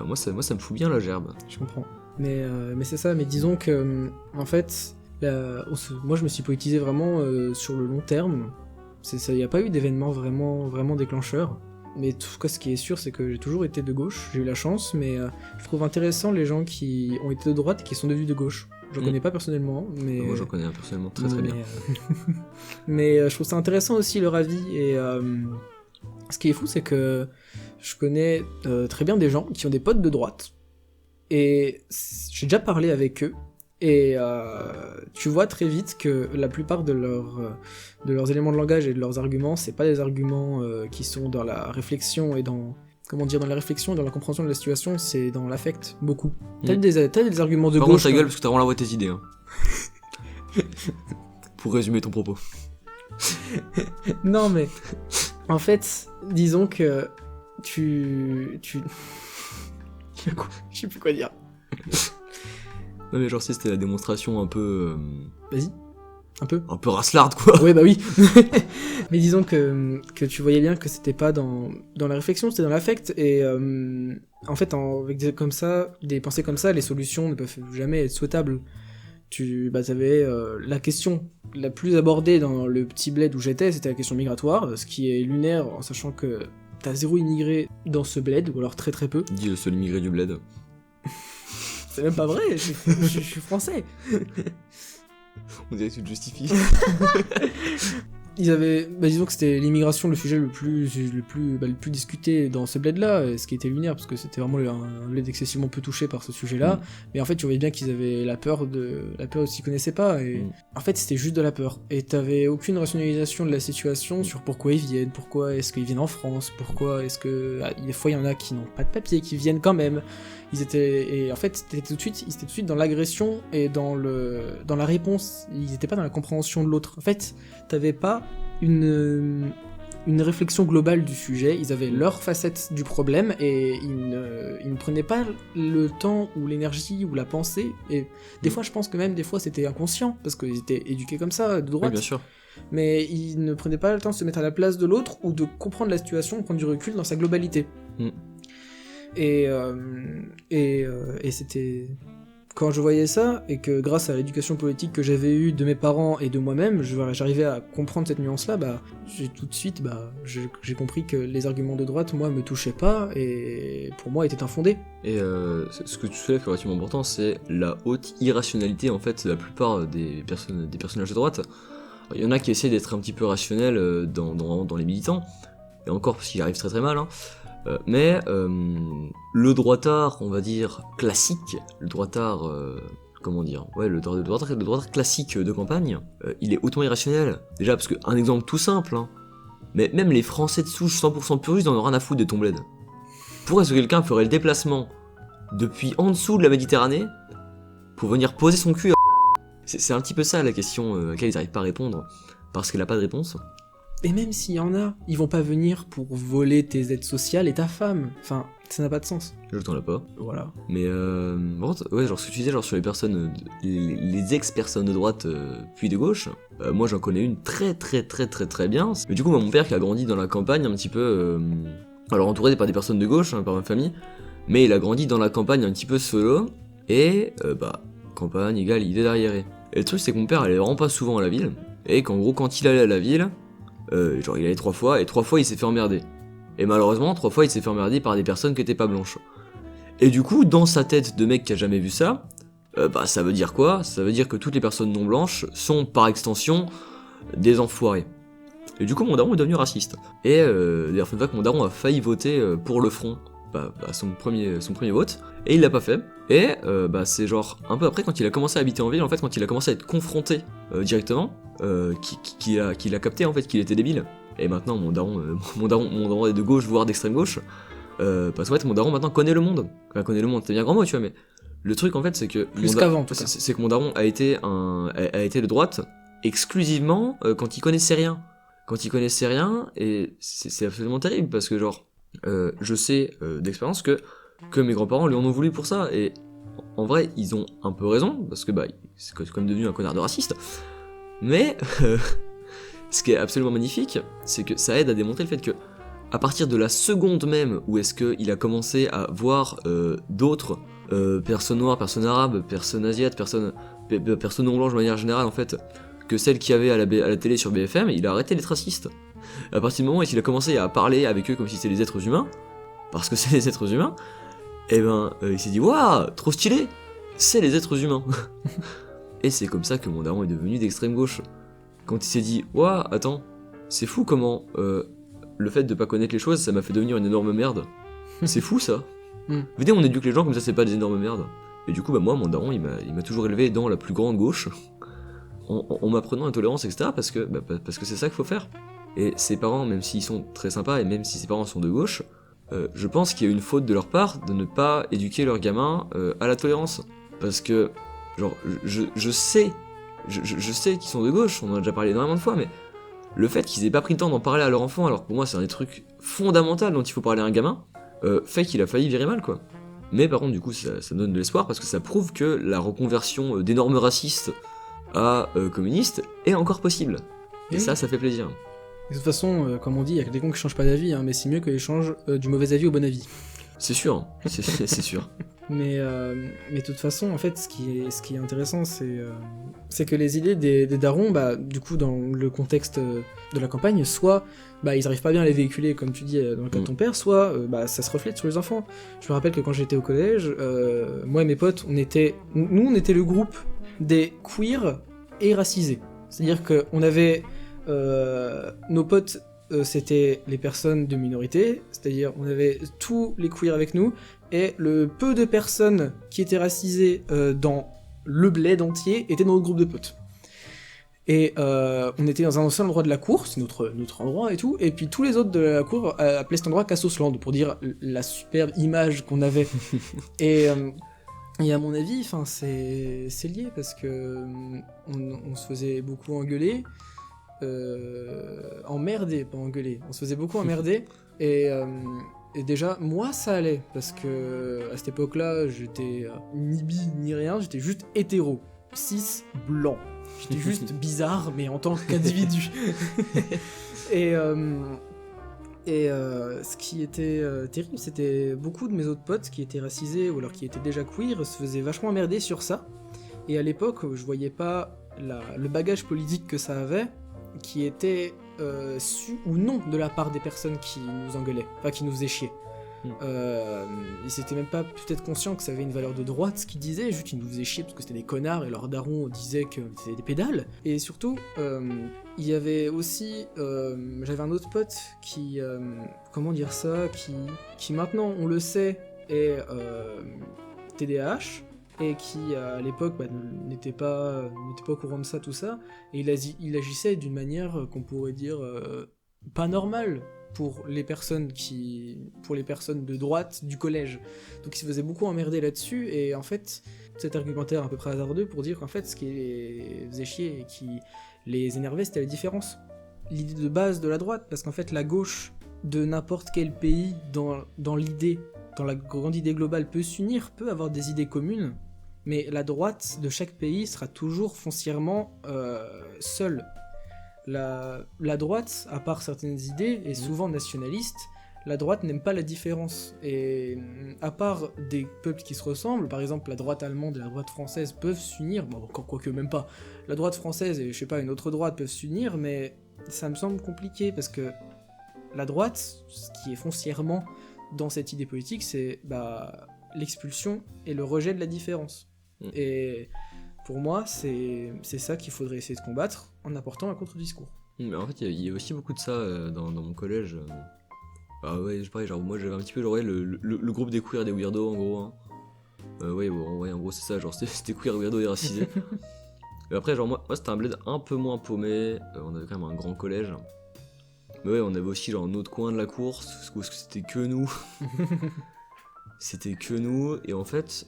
Moi, ça me fout bien la gerbe. Je comprends. Mais c'est ça, mais disons que, en fait, moi je me suis politisé vraiment sur le long terme. Il n'y a pas eu d'événement vraiment déclencheur. Mais tout cas, ce qui est sûr, c'est que j'ai toujours été de gauche, j'ai eu la chance, mais je trouve intéressant les gens qui ont été de droite et qui sont devenus de gauche. Je connais pas personnellement, mais... Moi, je connais personnellement très bien. Mais je trouve ça intéressant aussi leur avis, et ce qui est fou, c'est que je connais très bien des gens qui ont des potes de droite, et j'ai déjà parlé avec eux, et tu vois très vite que la plupart de leurs éléments de langage et de leurs arguments, c'est pas des arguments qui sont dans la réflexion et dans la réflexion et dans la compréhension de la situation, c'est dans l'affect, beaucoup. T'as des arguments de gauche... Par contre, ta gueule, parce que t'as vraiment la voix de tes idées, hein. Pour résumer ton propos. Non, mais... En fait, disons que... Je sais plus quoi dire. Non mais genre si c'était la démonstration un peu... Vas-y, un peu. un peu raslarde quoi. Ouais, bah oui. Mais disons que tu voyais bien que c'était pas dans la réflexion, c'était dans l'affect. Et en fait, avec comme ça, des pensées comme ça, les solutions ne peuvent jamais être souhaitables. T'avais la question la plus abordée dans le petit bled où j'étais, c'était la question migratoire, ce qui est lunaire en sachant que t'as 0 immigré dans ce bled, ou alors très très peu. Dis le seul immigré du bled. C'est même pas vrai, je suis français. On dirait que tu te justifies. Ils avaient, disons que c'était l'immigration le sujet le plus discuté dans ce bled-là, ce qui était lunaire, parce que c'était vraiment un bled excessivement peu touché par ce sujet-là, mais en fait tu voyais bien qu'ils avaient la peur s'y connaissaient pas, et en fait c'était juste de la peur, et t'avais aucune rationalisation de la situation sur pourquoi ils viennent, pourquoi est-ce qu'ils viennent en France, pourquoi est-ce que, des fois il y en a qui n'ont pas de papier, qui viennent quand même, et en fait ils étaient tout de suite dans l'agression et dans la réponse, ils étaient pas dans la compréhension de l'autre. En fait, t'avais pas une réflexion globale du sujet, ils avaient leur facette du problème et ils ne prenaient pas le temps ou l'énergie ou la pensée, et des fois je pense que même des fois c'était inconscient parce qu'ils étaient éduqués comme ça, de droite. Oui, bien sûr. Mais ils ne prenaient pas le temps de se mettre à la place de l'autre ou de comprendre la situation, de prendre du recul dans sa globalité. Et c'était... Quand je voyais ça, et que grâce à l'éducation politique que j'avais eue de mes parents et de moi-même, j'arrivais à comprendre cette nuance-là, j'ai tout de suite, j'ai compris que les arguments de droite, moi, me touchaient pas, et pour moi, étaient infondés. Et ce que tu soulèves qui est relativement important, c'est la haute irrationalité, en fait, de la plupart des personnages de droite. Il y en a qui essaient d'être un petit peu rationnels dans les militants, et encore parce qu'ils arrivent très très mal, hein. Mais le droitard, on va dire, classique, le droitard, le droitard classique de campagne, il est hautement irrationnel. Déjà parce que, un exemple tout simple, hein, mais même les Français de souche 100% puristes n'en ont rien à foutre de ton bled. Pourquoi est-ce que quelqu'un ferait le déplacement depuis en dessous de la Méditerranée pour venir poser son cul à... C'est un petit peu ça la question à laquelle ils n'arrivent pas à répondre, parce qu'elle n'a pas de réponse. Et même s'il y en a, ils vont pas venir pour voler tes aides sociales et ta femme. Enfin, ça n'a pas de sens. Je t'en ai pas. Voilà. Mais ouais, genre ce que tu disais, genre sur les personnes, les ex-personnes de droite puis de gauche, moi j'en connais une très bien. Mais du coup, mon père qui a grandi dans la campagne un petit peu, alors entouré par des personnes de gauche, hein, par ma famille, mais il a grandi dans la campagne un petit peu solo, et campagne égale idée d'arriéré. Et le truc c'est que mon père allait vraiment pas souvent à la ville, et qu'en gros quand il allait à la ville, genre il allait 3 fois, et 3 fois il s'est fait emmerder. Et malheureusement 3 fois il s'est fait emmerder par des personnes qui étaient pas blanches. Et du coup dans sa tête de mec qui a jamais vu ça, ça veut dire quoi? Ça veut dire que toutes les personnes non blanches sont par extension des enfoirés. Et du coup mon daron est devenu raciste. Et d'ailleurs fun fact, mon daron a failli voter pour le front, son premier vote, et il l'a pas fait. Et c'est genre un peu après quand il a commencé à habiter en ville, en fait quand il a commencé à être confronté directement, qu'il a capté en fait qu'il était débile. Et maintenant mon daron est de gauche voire d'extrême gauche, parce qu'en fait mon daron maintenant connaît le monde. Enfin, connaît le monde, c'est bien grand mot tu vois, mais le truc en fait c'est que plus qu'avant, c'est que mon daron a été de droite exclusivement quand il connaissait rien. Et c'est absolument terrible parce que genre je sais d'expérience que mes grands-parents lui en ont voulu pour ça, et en vrai ils ont un peu raison parce que c'est quand même devenu un connard de raciste. Mais ce qui est absolument magnifique, c'est que ça aide à démontrer le fait que à partir de la seconde même où est-ce qu'il a commencé à voir d'autres personnes noires, personnes arabes, personnes asiates, personnes non blanches de manière générale en fait, que celles qu'il y avait à la télé sur BFM, il a arrêté d'être raciste. À partir du moment où il a commencé à parler avec eux comme si c'était des êtres humains, parce que c'est des êtres humains, il s'est dit waouh, trop stylé, c'est les êtres humains. Et c'est comme ça que mon daron est devenu d'extrême gauche. Quand il s'est dit waouh, attends, c'est fou comment le fait de pas connaître les choses, ça m'a fait devenir une énorme merde. C'est fou ça. Venez, on éduque les gens comme ça, c'est pas des énormes merdes. Et du coup, moi, mon daron, il m'a toujours élevé dans la plus grande gauche, en m'apprenant la tolérance, etc. Parce que c'est ça qu'il faut faire. Et ses parents, même s'ils sont très sympas, et même si ses parents sont de gauche, je pense qu'il y a une faute de leur part de ne pas éduquer leurs gamins à la tolérance. Parce que, genre, je sais qu'ils sont de gauche, on en a déjà parlé énormément de fois, mais le fait qu'ils aient pas pris le temps d'en parler à leur enfant, alors que pour moi c'est un des trucs fondamentaux dont il faut parler à un gamin, fait qu'il a failli virer mal, quoi. Mais par contre, du coup, ça donne de l'espoir parce que ça prouve que la reconversion d'énormes racistes à communistes est encore possible. Et Oui. ça fait plaisir. De toute façon, comme on dit, il y a que des cons qui changent pas d'avis, hein, mais c'est mieux qu'ils changent du mauvais avis au bon avis. C'est sûr, c'est sûr. Mais de toute façon, en fait, ce qui est intéressant, c'est que les idées des darons, bah, du coup, dans le contexte de la campagne, soit bah, ils arrivent pas bien à les véhiculer, comme tu dis dans le cas de ton père, soit bah, ça se reflète sur les enfants. Je me rappelle que quand j'étais au collège, moi et mes potes, on était le groupe des queers et racisés. C'est-à-dire qu'on avait nos potes. C'était les personnes de minorité, c'est-à-dire on avait tous les queers avec nous, et le peu de personnes qui étaient racisées dans le bled entier étaient dans notre groupe de potes. Et on était dans un seul endroit de la cour, c'est notre endroit et tout, et puis tous les autres de la cour appelaient cet endroit Cassosland, pour dire la superbe image qu'on avait. Et à mon avis, c'est lié, parce que on se faisait beaucoup engueuler, emmerder, pas engueuler. On se faisait beaucoup emmerder et déjà moi ça allait parce que à cette époque-là j'étais ni bi ni rien, j'étais juste hétéro, cis, blanc. J'étais juste bizarre mais en tant qu'individu. et ce qui était terrible, c'était beaucoup de mes autres potes qui étaient racisés ou alors qui étaient déjà queer se faisaient vachement emmerder sur ça. Et à l'époque, je voyais pas le bagage politique que ça avait, qui était su ou non de la part des personnes qui nous engueulaient, enfin qui nous faisaient chier. Ils étaient même pas peut-être conscients que ça avait une valeur de droite ce qu'ils disaient, juste ils nous faisaient chier parce que c'était des connards et leurs darons disaient que c'était des pédales. Et surtout, il y avait aussi, j'avais un autre pote qui, comment dire ça, qui maintenant on le sait est TDAH, et qui à l'époque n'était pas au courant de ça, tout ça, et il agissait d'une manière qu'on pourrait dire pas normale pour les personnes de droite du collège. Donc il se faisait beaucoup emmerder là-dessus, et en fait cet argumentaire à peu près hasardeux pour dire qu'en fait ce qui les faisait chier et qui les énervait, c'était la différence, l'idée de base de la droite, parce qu'en fait la gauche de n'importe quel pays dans l'idée, dans la grande idée globale, peut s'unir, peut avoir des idées communes, mais la droite de chaque pays sera toujours foncièrement seule. La droite, à part certaines idées, est souvent nationaliste. La droite n'aime pas la différence. Et à part des peuples qui se ressemblent, par exemple la droite allemande et la droite française peuvent s'unir, bon, quoique même pas. La droite française et je sais pas, une autre droite peuvent s'unir, mais ça me semble compliqué parce que la droite, ce qui est foncièrement dans cette idée politique, c'est l'expulsion et le rejet de la différence. Et pour moi, c'est ça qu'il faudrait essayer de combattre en apportant un contre-discours. Mais en fait, il y a aussi beaucoup de ça dans mon collège. Ah ouais, pareil, genre moi j'avais un petit peu genre, le groupe des queers et des weirdos en gros. Hein. Ouais, en gros c'est ça, genre c'était queer, weirdo et racisé. Et après, genre moi c'était un bled un peu moins paumé, on avait quand même un grand collège. Mais ouais, on avait aussi genre un autre coin de la course, parce que c'était que nous. C'était que nous, et en fait,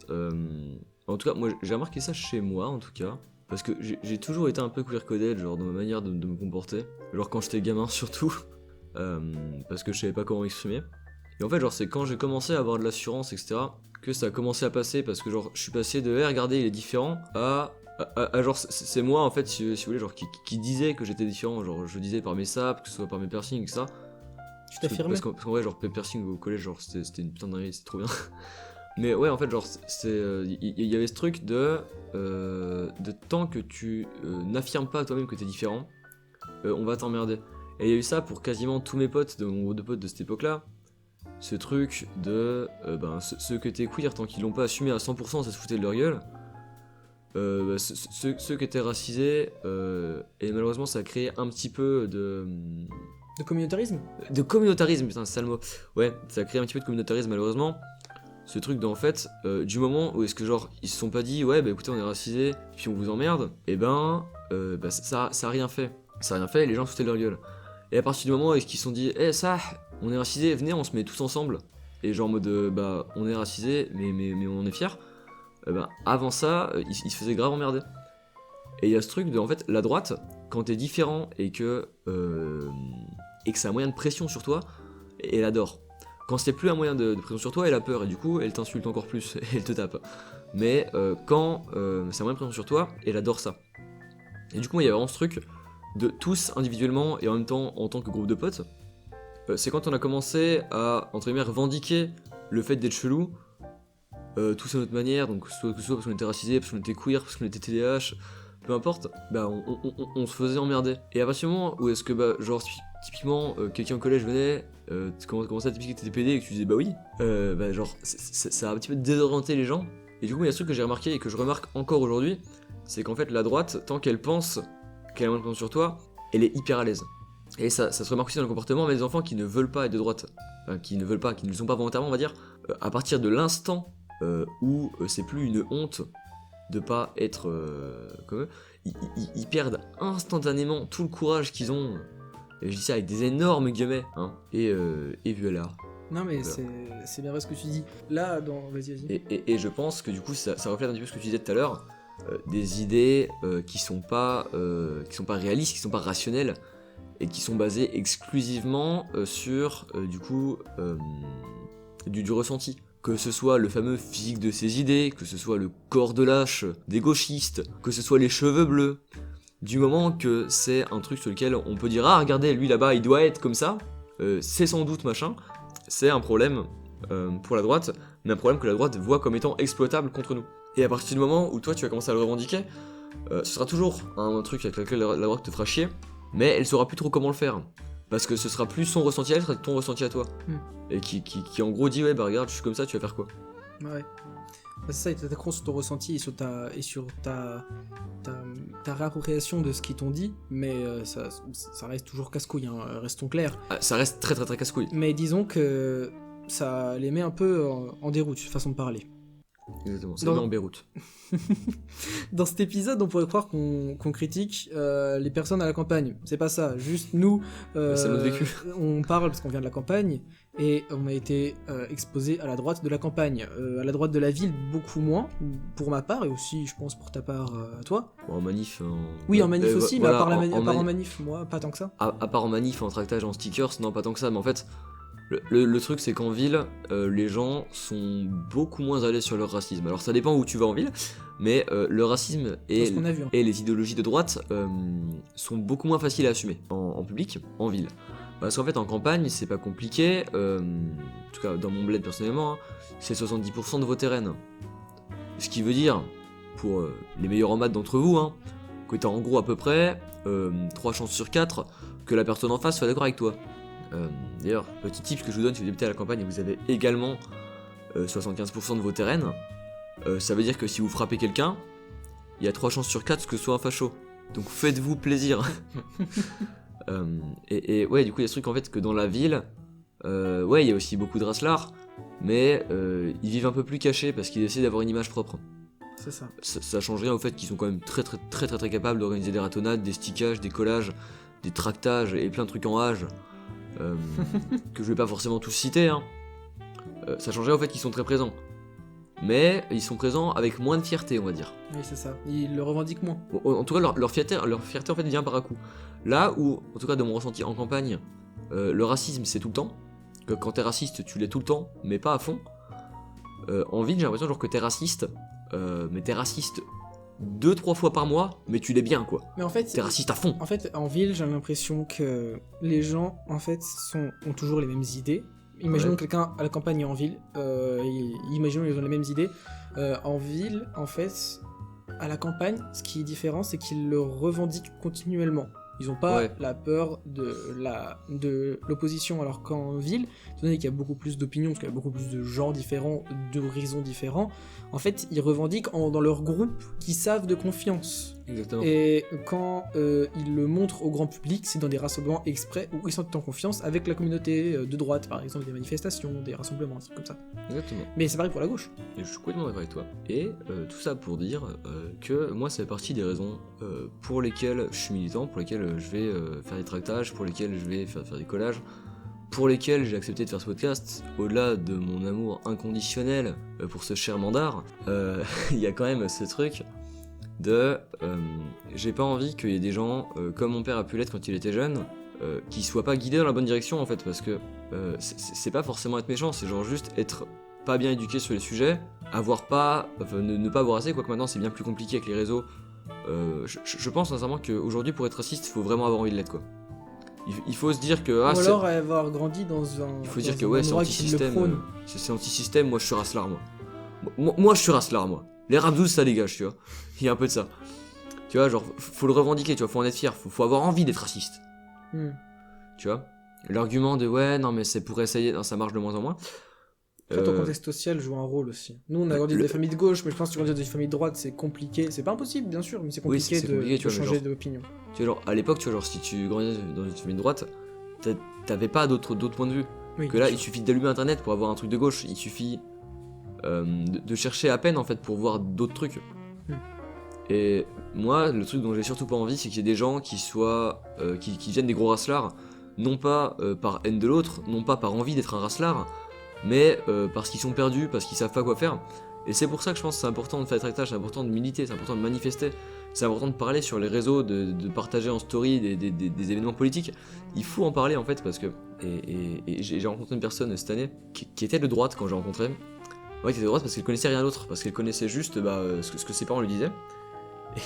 en tout cas, moi j'ai remarqué ça chez moi en tout cas, parce que j'ai toujours été un peu queer-coded, genre dans ma manière de me comporter, genre quand j'étais gamin surtout, parce que je savais pas comment m'exprimer. Et en fait, genre c'est quand j'ai commencé à avoir de l'assurance, etc., que ça a commencé à passer, parce que genre je suis passé de regardez il est différent à genre c'est moi en fait si vous voulez genre qui disait que j'étais différent, genre je disais par mes sapes, que ce soit par mes piercings, etc. Tu t'affirmais. Parce qu'en vrai genre piercing au collège genre c'était une putain de dinguerie, c'était trop bien. Mais ouais, en fait genre il y avait ce truc de tant que tu n'affirmes pas toi-même que t'es différent, on va t'emmerder. Et il y a eu ça pour quasiment tous mes potes, mon groupe de potes de cette époque-là. Ce truc de ceux que t'es queer tant qu'ils l'ont pas assumé à 100%, ça se foutait de leur gueule. Ceux qui étaient racisés, et malheureusement ça a créé un petit peu de communautarisme. De communautarisme, putain c'est ça le mot. Ouais, ça a créé un petit peu de communautarisme malheureusement. Ce truc d'en fait, du moment où est-ce que genre ils se sont pas dit ouais bah écoutez on est racisés, puis on vous emmerde, et ça a rien fait. Ça a rien fait et les gens foutaient de leur gueule. Et à partir du moment où est-ce qu'ils se sont dit ça, on est racisés, venez on se met tous ensemble. Et genre en mode on est racisés mais on est fiers. Avant ça, ils se faisaient grave emmerder. Et il y a ce truc de, en fait, la droite, quand t'es différent et que ça a moyen de pression sur toi, elle adore. quand c'est plus un moyen de pression sur toi, elle a peur, et du coup, elle t'insulte encore plus, et elle te tape. Mais quand c'est un moyen de pression sur toi, elle adore ça. Et du coup, il y a vraiment ce truc de tous individuellement et en même temps en tant que groupe de potes. C'est quand on a commencé à, entre guillemets, revendiquer le fait d'être chelou, tous à notre manière, donc que ce soit parce qu'on était racisé, parce qu'on était queer, parce qu'on était TDAH, peu importe, bah on se faisait emmerder. Et à partir du moment où est-ce que, bah, genre, typiquement, quelqu'un au collège venait, tu commençais à t'expliquer que t'étais PD et que tu disais bah oui, bah genre, ça a un petit peu désorienté les gens. Et du coup, il y a ce truc que j'ai remarqué et que je remarque encore aujourd'hui, c'est qu'en fait, la droite, tant qu'elle pense qu'elle a moins de confiance sur toi, elle est hyper à l'aise. Et ça se remarque aussi dans le comportement, mais les enfants qui ne veulent pas être de droite, qui ne le sont pas volontairement, on va dire, à partir de l'instant où c'est plus une honte de pas être comme eux, ils perdent instantanément tout le courage qu'ils ont, et je dis ça avec des énormes guillemets, hein, et voilà. Non mais Voilà. c'est bien vrai ce que tu dis. Là, vas-y. Et je pense que du coup ça reflète un petit peu ce que tu disais tout à l'heure, des idées qui sont pas réalistes, qui sont pas rationnelles, et qui sont basées exclusivement sur du ressenti. Que ce soit le fameux physique de ses idées, que ce soit le corps de lâche des gauchistes, que ce soit les cheveux bleus. Du moment que c'est un truc sur lequel on peut dire ah regardez lui là-bas il doit être comme ça, c'est sans doute machin, c'est un problème pour la droite, mais un problème que la droite voit comme étant exploitable contre nous. Et à partir du moment où toi tu vas commencer à le revendiquer, ce sera toujours un truc avec lequel la droite te fera chier, mais elle saura plus trop comment le faire. Parce que ce sera plus son ressenti à elle, ce sera ton ressenti à toi. Et qui en gros dit ouais bah regarde je suis comme ça, tu vas faire quoi. Ouais. Bah, c'est ça, ils t'attaqueront sur ton ressenti et sur ta réappropriation de ce qu'ils t'ont dit, mais ça reste toujours casse-couille, hein, restons clairs. Ah, ça reste très très très casse-couille. Mais disons que ça les met un peu en déroute, façon de parler. Exactement, c'est en Beyrouth. Dans cet épisode, on pourrait croire qu'on critique les personnes à la campagne. C'est pas ça, juste nous, c'est notre vécu. on parle parce qu'on vient de la campagne, et on a été exposé à la droite de la campagne. À la droite de la ville, beaucoup moins, pour ma part, et aussi, je pense, pour ta part, à toi. Bon, en manif... Oui, en manif aussi, voilà, mais à part en manif, moi, pas tant que ça. À part en manif, en tractage, en stickers, non pas tant que ça, mais en fait... Le truc c'est qu'en ville, les gens sont beaucoup moins à l'aise sur leur racisme. Alors ça dépend où tu vas en ville, mais le racisme et les idéologies de droite sont beaucoup moins faciles à assumer en public, en ville. Parce qu'en fait en campagne c'est pas compliqué, en tout cas dans mon bled personnellement, hein, c'est 70% de vote RN. Ce qui veut dire, pour les meilleurs en maths d'entre vous, hein, que t'as en gros à peu près 3 chances sur 4 que la personne en face soit d'accord avec toi. D'ailleurs, petit tip que je vous donne si vous habitez à la campagne et vous avez également 75% de vos RN, ça veut dire que si vous frappez quelqu'un, il y a 3 chances sur 4 que ce soit un facho. Donc faites-vous plaisir. Et ouais, du coup, il y a ce truc en fait que dans la ville, ouais, il y a aussi beaucoup de racelards, mais ils vivent un peu plus cachés parce qu'ils essaient d'avoir une image propre. C'est ça. Ça change rien au fait qu'ils sont quand même très capables d'organiser des ratonnades, des stickages, des collages, des tractages et plein de trucs en âge. Que je vais pas forcément tous citer, hein. Ça changerait au fait qu'ils sont très présents. Mais ils sont présents avec moins de fierté, on va dire. Oui, c'est ça. Ils le revendiquent moins. Bon, en tout cas, leur fierté en fait vient par à coup. Là où, en tout cas de mon ressenti en campagne, le racisme c'est tout le temps. Que quand t'es raciste, tu l'es tout le temps, mais pas à fond. En ville, j'ai l'impression genre que t'es raciste, mais t'es raciste 2-3 fois par mois, mais tu l'es bien quoi. Mais en fait, t'es raciste à fond. En fait, en ville, j'ai l'impression que les gens, en fait, ont toujours les mêmes idées. Imaginons quelqu'un à la campagne et en ville, imaginons qu'ils ont les mêmes idées. En ville, en fait, à la campagne, ce qui est différent, c'est qu'ils le revendiquent continuellement. Ils n'ont pas la peur de l'opposition, alors qu'en ville, étant donné qu'il y a beaucoup plus d'opinions, parce qu'il y a beaucoup plus de gens différents, d'horizons différents, en fait, ils revendiquent dans leur groupe qui savent de confiance. Exactement. Et quand ils le montrent au grand public, c'est dans des rassemblements exprès où ils sont en confiance avec la communauté de droite, par exemple des manifestations, des rassemblements, des trucs comme ça. Exactement. Mais c'est pareil pour la gauche. Et je suis complètement d'accord avec toi. Et tout ça pour dire que moi, ça fait partie des raisons pour lesquelles je suis militant, pour lesquelles je vais faire des tractages, pour lesquelles je vais faire des collages, pour lesquels j'ai accepté de faire ce podcast. Au-delà de mon amour inconditionnel pour ce cher Mandar, il y a quand même ce truc de j'ai pas envie qu'il y ait des gens comme mon père a pu l'être quand il était jeune, qui soit pas guidé dans la bonne direction en fait, parce que c'est pas forcément être méchant, c'est genre juste être pas bien éduqué sur les sujets, ne pas avoir assez, quoique maintenant c'est bien plus compliqué avec les réseaux. Je pense sincèrement qu'aujourd'hui pour être raciste, il faut vraiment avoir envie de l'être quoi. Il faut se dire que ou alors avoir grandi dans un. Il faut dire que ouais, c'est anti-système. C'est anti-système, moi je suis racelard moi. Moi je suis racelard moi. Les rabdous ça dégage, tu vois. Il y a un peu de ça. Tu vois, genre faut le revendiquer, tu vois, faut en être fier, faut avoir envie d'être raciste. Tu vois. L'argument de ouais, non mais c'est pour essayer, non, ça marche de moins en moins. Ton contexte social joue un rôle aussi. Nous, on a grandi dans des familles de gauche, mais je pense que tu grandis dans des familles de droite, c'est compliqué. C'est pas impossible, bien sûr, mais c'est compliqué, de changer d'opinion. Tu vois, genre, à l'époque, tu vois, genre, si tu grandis dans une famille de droite, t'avais pas d'autres points de vue. Oui, que là, il suffit d'allumer Internet pour avoir un truc de gauche. Il suffit de chercher à peine, en fait, pour voir d'autres trucs. Et moi, le truc dont j'ai surtout pas envie, c'est qu'il y ait des gens qui soient... qui viennent des gros racelards, non pas par haine de l'autre, non pas par envie d'être un racelard, mais parce qu'ils sont perdus, parce qu'ils savent pas quoi faire. Et c'est pour ça que je pense que c'est important de faire tractage, c'est important de militer, c'est important de manifester, c'est important de parler sur les réseaux, de partager en story des événements politiques. Il faut en parler en fait, parce que... Et j'ai rencontré une personne cette année qui était de droite quand j'ai rencontré. Ouais, qui était de droite parce qu'elle connaissait rien d'autre, parce qu'elle connaissait juste ce que ses parents lui disaient.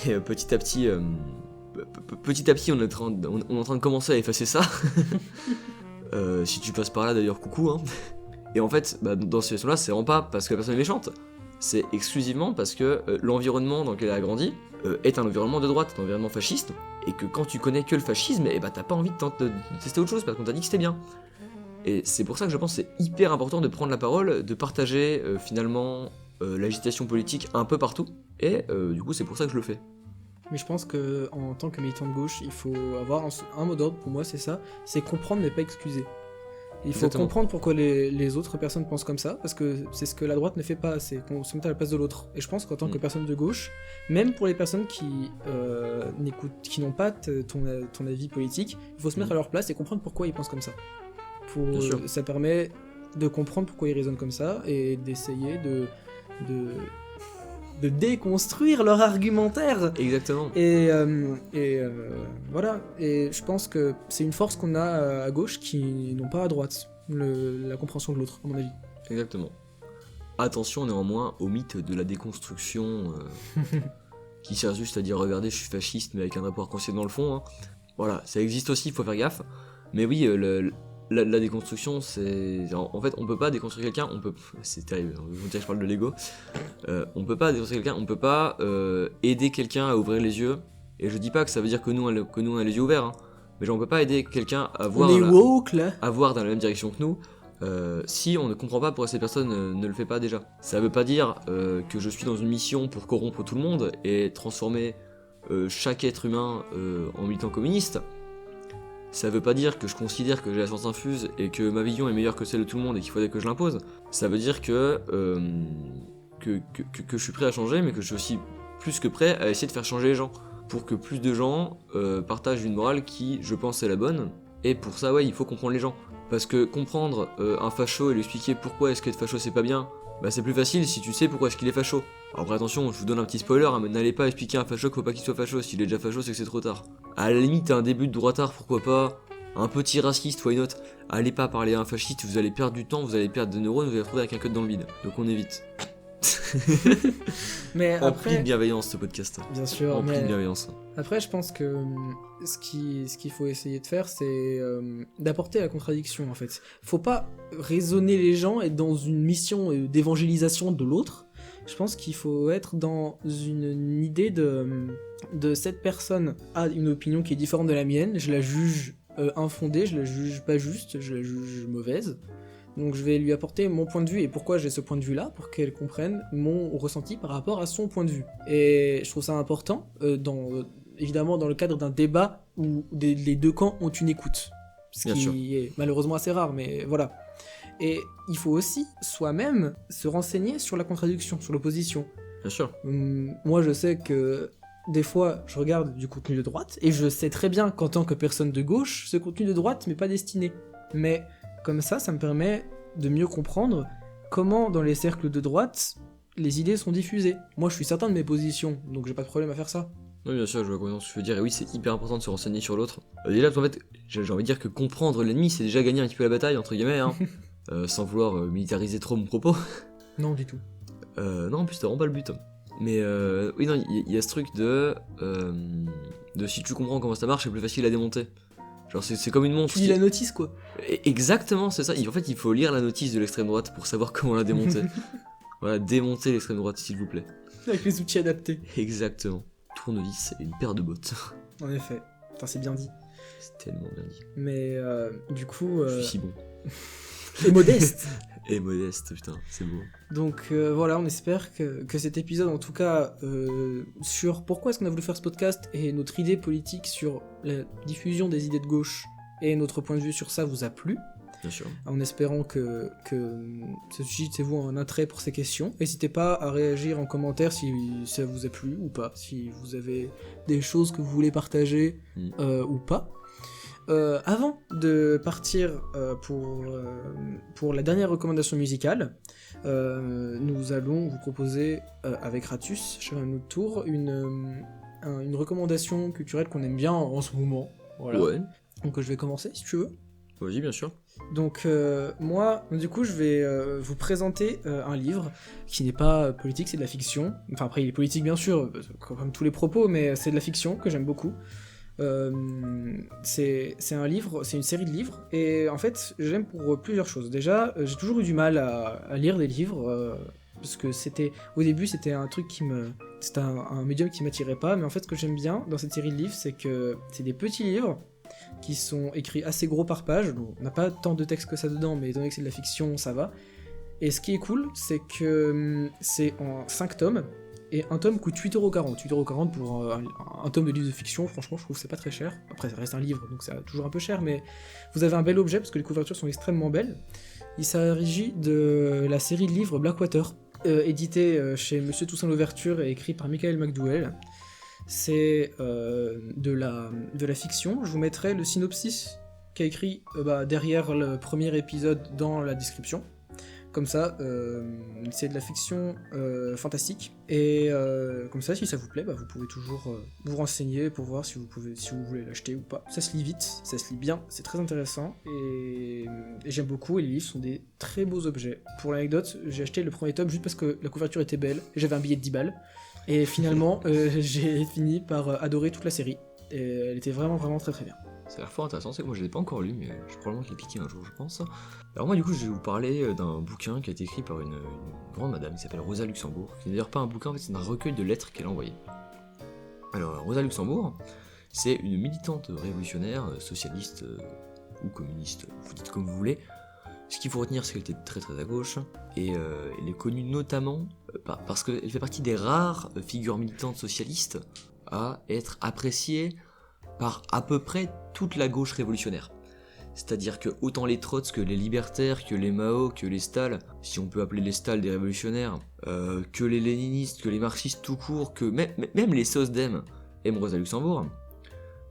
Et petit à petit, on est en train de commencer à effacer ça. Si tu passes par là d'ailleurs, coucou hein. Et en fait, dans cette situation-là, c'est vraiment pas parce que la personne est méchante, c'est exclusivement parce que l'environnement dans lequel elle a grandi est un environnement de droite, un environnement fasciste, et que quand tu connais que le fascisme, t'as pas envie de tester autre chose parce qu'on t'a dit que c'était bien. Et c'est pour ça que je pense que c'est hyper important de prendre la parole, de partager finalement l'agitation politique un peu partout, et du coup c'est pour ça que je le fais. Mais je pense que en tant que militant de gauche, il faut avoir un mot d'ordre, pour moi c'est ça, c'est comprendre mais pas excuser. Il faut Exactement. comprendre pourquoi les autres personnes pensent comme ça, parce que c'est ce que la droite ne fait pas, c'est qu'on se met à la place de l'autre. Et je pense qu'en tant que personne de gauche, même pour les personnes qui n'ont pas ton avis politique, il faut se mettre à leur place et comprendre pourquoi ils pensent comme ça. Ça permet de comprendre pourquoi ils raisonnent comme ça et d'essayer de déconstruire leur argumentaire. Exactement. Et voilà. Et je pense que c'est une force qu'on a à gauche qui n'ont pas à droite. La compréhension de l'autre, à mon avis. Exactement. Attention néanmoins au mythe de la déconstruction qui sert juste à dire regardez je suis fasciste mais avec un drapeau arc-en-ciel dans le fond. Hein. Voilà, ça existe aussi, il faut faire gaffe. Mais oui, la déconstruction, c'est... En fait, on peut pas déconstruire quelqu'un, c'est terrible, vous dire que je parle de l'ego. On peut pas déconstruire quelqu'un, on peut pas aider quelqu'un à ouvrir les yeux. Et je dis pas que ça veut dire que nous on a les yeux ouverts, hein. Mais genre on peut pas aider quelqu'un à voir, à voir dans la même direction que nous, si on ne comprend pas pourquoi cette personne ne le fait pas déjà. Ça veut pas dire que je suis dans une mission pour corrompre tout le monde et transformer chaque être humain en militant communiste. Ça veut pas dire que je considère que j'ai la science infuse et que ma vision est meilleure que celle de tout le monde et qu'il faudrait que je l'impose. Ça veut dire que je suis prêt à changer, mais que je suis aussi plus que prêt à essayer de faire changer les gens. Pour que plus de gens partagent une morale qui, je pense, est la bonne. Et pour ça, ouais, il faut comprendre les gens. Parce que comprendre un facho et lui expliquer pourquoi est-ce qu'être facho c'est pas bien, c'est plus facile si tu sais pourquoi est-ce qu'il est facho. Alors après attention, je vous donne un petit spoiler, hein, mais n'allez pas expliquer à un facho qu'il faut pas qu'il soit facho, s'il est déjà facho c'est que c'est trop tard. À la limite un début de droitard, pourquoi pas, un petit raciste, why not. Allez pas parler à un fasciste, vous allez perdre du temps, vous allez perdre des neurones, vous allez vous retrouver avec un cut dans le vide. Donc on évite. Mais Empli après, de bienveillance ce podcast. Bien sûr, Empli de bienveillance. Après je pense que ce qu'il faut essayer de faire c'est d'apporter la contradiction en fait. Faut pas raisonner les gens, être dans une mission d'évangélisation de l'autre. Je pense qu'il faut être dans une idée de cette personne a une opinion qui est différente de la mienne, je la juge infondée, je la juge pas juste, je la juge mauvaise. Donc je vais lui apporter mon point de vue et pourquoi j'ai ce point de vue-là, pour qu'elle comprenne mon ressenti par rapport à son point de vue. Et je trouve ça important, évidemment dans le cadre d'un débat où les deux camps ont une écoute. Ce Bien qui sûr. est malheureusement assez rare, mais voilà. Et il faut aussi soi-même se renseigner sur la contradiction, sur l'opposition. Bien sûr. Moi je sais que des fois je regarde du contenu de droite, et je sais très bien qu'en tant que personne de gauche, ce contenu de droite m'est pas destiné. Mais comme ça me permet de mieux comprendre comment dans les cercles de droite, les idées sont diffusées. Moi je suis certain de mes positions, donc j'ai pas de problème à faire ça. Oui, bien sûr, je vois comment tu veux dire. Et oui, c'est hyper important de se renseigner sur l'autre. Déjà, en fait, j'ai envie de dire que comprendre l'ennemi, c'est déjà gagner un petit peu la bataille, entre guillemets, hein, sans vouloir militariser trop mon propos. Non, du tout. Non, en plus, c'était vraiment pas le but. Mais oui, non, il y a ce truc de si tu comprends comment ça marche, c'est plus facile à démonter. Genre, c'est comme une montre. Tu lis la notice, quoi. Exactement, c'est ça. En fait, il faut lire la notice de l'extrême droite pour savoir comment la démonter. Voilà, démonter l'extrême droite, s'il vous plaît. Avec les outils adaptés. Exactement. Tournevis et une paire de bottes. En effet. Putain, c'est bien dit. C'est tellement bien dit. Mais du coup... Je suis si bon. Et modeste. Et modeste, putain, c'est beau. Donc voilà, on espère que cet épisode, en tout cas, sur pourquoi est-ce qu'on a voulu faire ce podcast et notre idée politique sur la diffusion des idées de gauche et notre point de vue sur ça vous a plu. Bien sûr. En espérant que ça suscite chez vous un attrait pour ces questions. N'hésitez pas à réagir en commentaire si ça vous a plu ou pas, si vous avez des choses que vous voulez partager ou pas. Avant de partir pour la dernière recommandation musicale, nous allons vous proposer avec Ratus, chacun à notre tour, une recommandation culturelle qu'on aime bien en ce moment. Voilà. Ouais. Donc je vais commencer si tu veux. Vas-y, bien sûr. Donc moi, du coup, je vais vous présenter un livre qui n'est pas politique, c'est de la fiction. Enfin après, il est politique bien sûr, comme tous les propos, mais c'est de la fiction que j'aime beaucoup. C'est un livre, c'est une série de livres, et en fait, j'aime pour plusieurs choses. Déjà, j'ai toujours eu du mal à lire des livres, parce que au début, c'était un truc c'était un médium qui m'attirait pas, mais en fait, ce que j'aime bien dans cette série de livres, c'est que c'est des petits livres qui sont écrits assez gros par page, donc on n'a pas tant de texte que ça dedans, mais étant donné que c'est de la fiction, ça va. Et ce qui est cool, c'est que c'est en 5 tomes, et un tome coûte 8,40€. 8,40€ pour un tome de livre de fiction, franchement, je trouve que c'est pas très cher. Après, ça reste un livre, donc c'est toujours un peu cher, mais vous avez un bel objet, parce que les couvertures sont extrêmement belles. Il s'agit de la série de livres Blackwater, édité chez Monsieur Toussaint Louverture et écrit par Michael McDowell. C'est de la fiction. Je vous mettrai le synopsis qu'a écrit derrière le premier épisode dans la description. Comme ça, c'est de la fiction fantastique. Et comme ça, si ça vous plaît, vous pouvez toujours vous renseigner pour voir si vous voulez l'acheter ou pas. Ça se lit vite, ça se lit bien, c'est très intéressant. Et j'aime beaucoup, et les livres sont des très beaux objets. Pour l'anecdote, j'ai acheté le premier tome juste parce que la couverture était belle, et j'avais un billet de 10 balles. Et finalement, j'ai fini par adorer toute la série. Et elle était vraiment, vraiment très très bien. Ça a l'air fort intéressant, c'est que moi je l'ai pas encore lu, mais je probablement l'ai piqué un jour, je pense. Alors moi du coup je vais vous parler d'un bouquin qui a été écrit par une grande madame qui s'appelle Rosa Luxembourg. C'est d'ailleurs pas un bouquin, en fait c'est un recueil de lettres qu'elle a envoyé. Alors Rosa Luxembourg, c'est une militante révolutionnaire, socialiste ou communiste, vous dites comme vous voulez. Ce qu'il faut retenir, c'est qu'elle était très très à gauche, et elle est connue notamment parce qu'elle fait partie des rares figures militantes socialistes à être appréciées par à peu près toute la gauche révolutionnaire. C'est-à-dire que autant les Trots que les libertaires, que les Mao, que les Stal, si on peut appeler les Stal des révolutionnaires, que les léninistes, que les marxistes tout court, que même les SOSDEM aiment Rosa Luxembourg,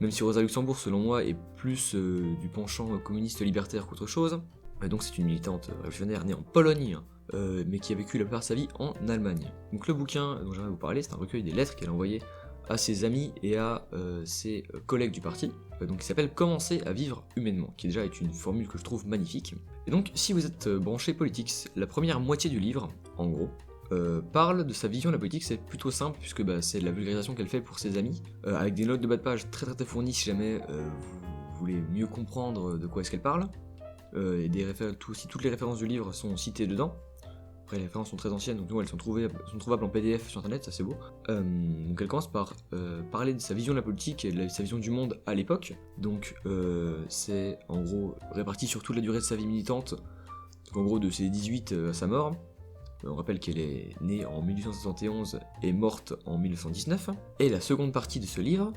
même si Rosa Luxembourg selon moi est plus du penchant communiste libertaire qu'autre chose. Donc c'est une militante révolutionnaire née en Pologne, mais qui a vécu la plupart de sa vie en Allemagne. Donc le bouquin dont j'aimerais vous parler, c'est un recueil des lettres qu'elle a envoyées à ses amis et à ses collègues du parti, donc qui s'appelle Commencer à vivre humainement, qui déjà est une formule que je trouve magnifique. Et donc si vous êtes branché politique, la première moitié du livre, en gros, parle de sa vision de la politique. C'est plutôt simple puisque c'est de la vulgarisation qu'elle fait pour ses amis, avec des notes de bas de page très très très fournies si jamais vous voulez mieux comprendre de quoi est-ce qu'elle parle. Et aussi toutes les références du livre sont citées dedans. Après les références sont très anciennes, donc nous elles sont trouvables en PDF sur internet, ça c'est beau. Donc elle commence par parler de sa vision de la politique et de sa vision du monde à l'époque. Donc c'est en gros réparti sur toute la durée de sa vie militante, donc en gros de ses 18 à sa mort. On rappelle qu'elle est née en 1871 et morte en 1919. Et la seconde partie de ce livre,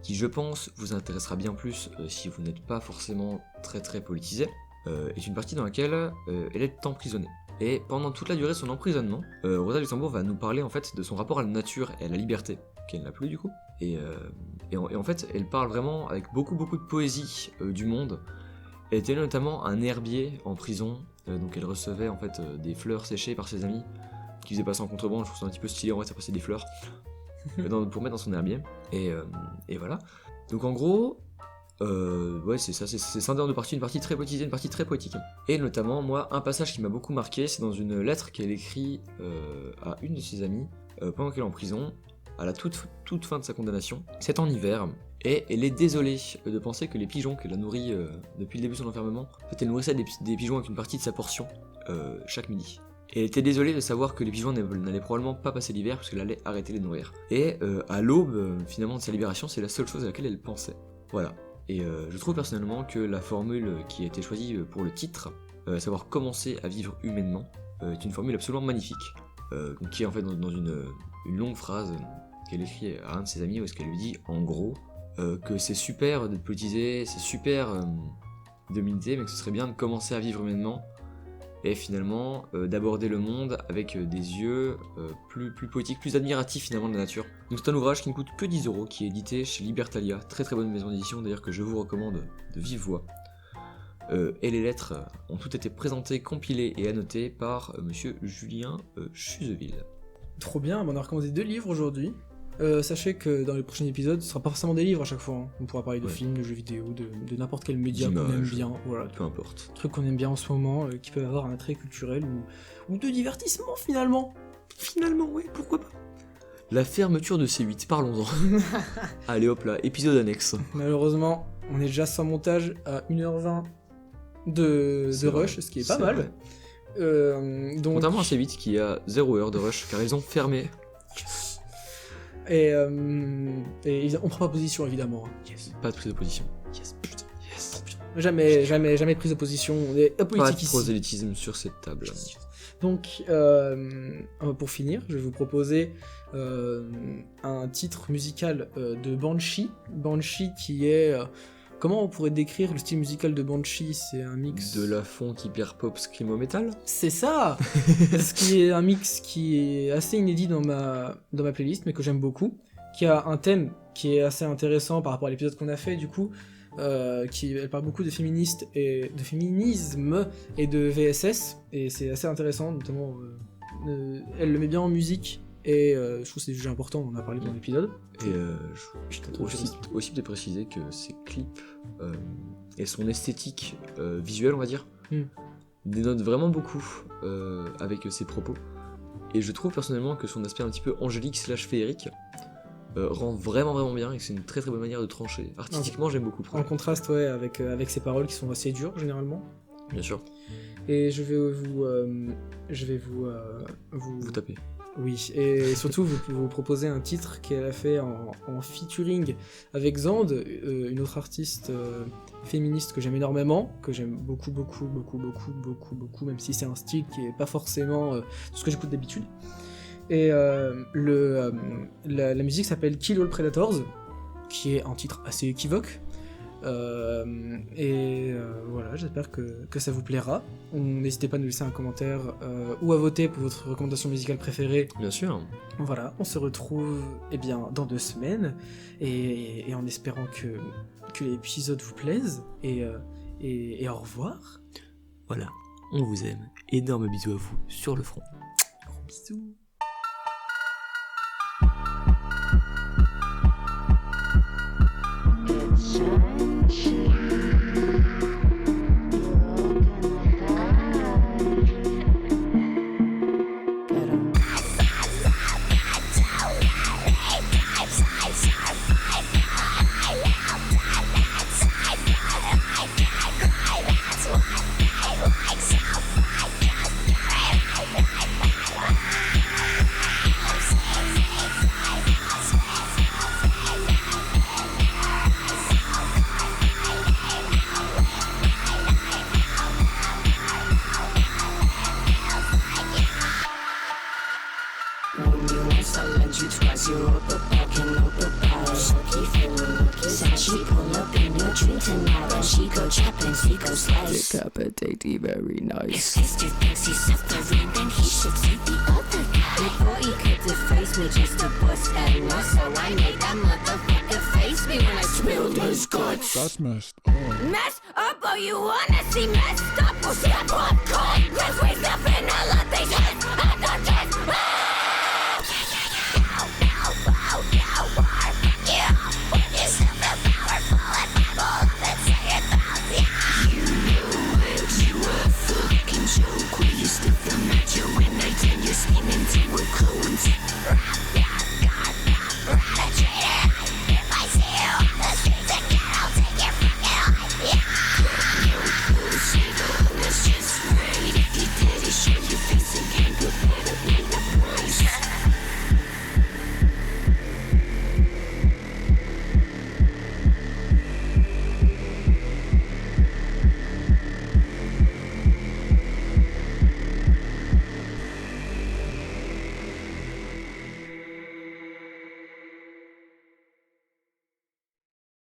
qui je pense vous intéressera bien plus si vous n'êtes pas forcément très très politisé, est une partie dans laquelle elle est emprisonnée. Et pendant toute la durée de son emprisonnement, Rosa Luxembourg va nous parler en fait de son rapport à la nature et à la liberté, qu'elle n'a plus du coup. Et en fait, elle parle vraiment avec beaucoup de poésie du monde. Elle était notamment un herbier en prison, donc elle recevait en fait des fleurs séchées par ses amis, qui faisaient passer en contrebande. Je trouve ça un petit peu stylé en vrai, ça passait des fleurs, pour mettre dans son herbier. Et voilà. Donc en gros, Ouais, c'est ça, c'est scindé en deux parties, une partie très politisée, une partie très poétique. Et notamment, moi, un passage qui m'a beaucoup marqué, c'est dans une lettre qu'elle écrit à une de ses amies pendant qu'elle est en prison, à la toute fin de sa condamnation. C'est en hiver, et elle est désolée de penser que les pigeons qu'elle a nourris depuis le début de son enfermement, en fait, elle nourrissait des pigeons avec une partie de sa portion chaque midi. Et elle était désolée de savoir que les pigeons n'allaient probablement pas passer l'hiver parce qu'elle allait arrêter de les nourrir. Et à l'aube, finalement, de sa libération, c'est la seule chose à laquelle elle pensait. Voilà. Et je trouve personnellement que la formule qui a été choisie pour le titre, savoir commencer à vivre humainement, est une formule absolument magnifique, qui est en fait dans une longue phrase qu'elle écrit à un de ses amis, où est-ce qu'elle lui dit en gros que c'est super d'être politisé, c'est super de militer, mais que ce serait bien de commencer à vivre humainement, et finalement d'aborder le monde avec des yeux plus poétiques, plus admiratifs finalement de la nature. Donc c'est un ouvrage qui ne coûte que 10€, qui est édité chez Libertalia, très très bonne maison d'édition d'ailleurs que je vous recommande de vive voix. Et les lettres ont toutes été présentées, compilées et annotées par monsieur Julien Chuseville. Trop bien, on a recommandé 2 livres aujourd'hui. Sachez que dans les prochains épisodes, ce sera pas forcément des livres à chaque fois. On pourra parler de films, de jeux vidéo, de n'importe quel média qu'on aime bien. Voilà, peu importe. Trucs qu'on aime bien en ce moment, qui peuvent avoir un attrait culturel ou de divertissement finalement. Finalement, ouais, pourquoi pas. La fermeture de C8, parlons-en. Allez hop là, épisode annexe. Malheureusement, on est déjà sans montage à 1h20 de rush, ce qui est pas mal. Donc... Contrairement à C8 qui a 0 heure de rush, car ils ont fermé. Et on prend pas position évidemment. Yes. Pas de prise de position. Yes, putain. Yes. Jamais de prise de position. On est apolitique pas de ici. prosélytisme sur cette table. Donc, pour finir, je vais vous proposer un titre musical de Banshee. Banshee qui est... comment on pourrait décrire le style musical de Banshee? C'est un mix... De la funk hyper pop screamo metal. C'est ça. Ce qui est un mix qui est assez inédit dans ma playlist, mais que j'aime beaucoup. Qui a un thème qui est assez intéressant par rapport à l'épisode qu'on a fait, du coup. Elle parle beaucoup de féministes et de féminisme et de VSS, et c'est assez intéressant, notamment elle le met bien en musique, et je trouve que c'est des sujets importants, on en a parlé dans l'épisode. Et je trouve aussi de préciser que ses clips et son esthétique visuelle, on va dire, dénotent vraiment beaucoup avec ses propos, et je trouve personnellement que son aspect un petit peu angélique / féerique rend vraiment bien, et que c'est une très très bonne manière de trancher. Artistiquement, j'aime beaucoup. En contraste, ouais, avec ses paroles qui sont assez dures généralement. Bien sûr. Et je vais vous taper. Oui, et surtout vous proposer un titre qu'elle a fait en featuring avec Zand, une autre artiste féministe que j'aime énormément, que j'aime beaucoup, même si c'est un style qui est pas forcément ce que j'écoute d'habitude. Et la musique s'appelle Kill All Predators, qui est un titre assez équivoque. Voilà, j'espère que ça vous plaira. N'hésitez pas à nous laisser un commentaire ou à voter pour votre recommandation musicale préférée. Bien sûr. Voilà, on se retrouve dans 2 semaines, et en espérant que l'épisode vous plaise, et au revoir. Voilà, on vous aime. Énorme bisous à vous sur le front. Gros bisous. Decapitated, very nice. If sister thinks he's suffering, then he should see the other guy. Before he could deface me just to bust at me, so I made that motherfucker face me when I spilled his guts. That's messed up. Mess up, or you wanna see messed up? Well, step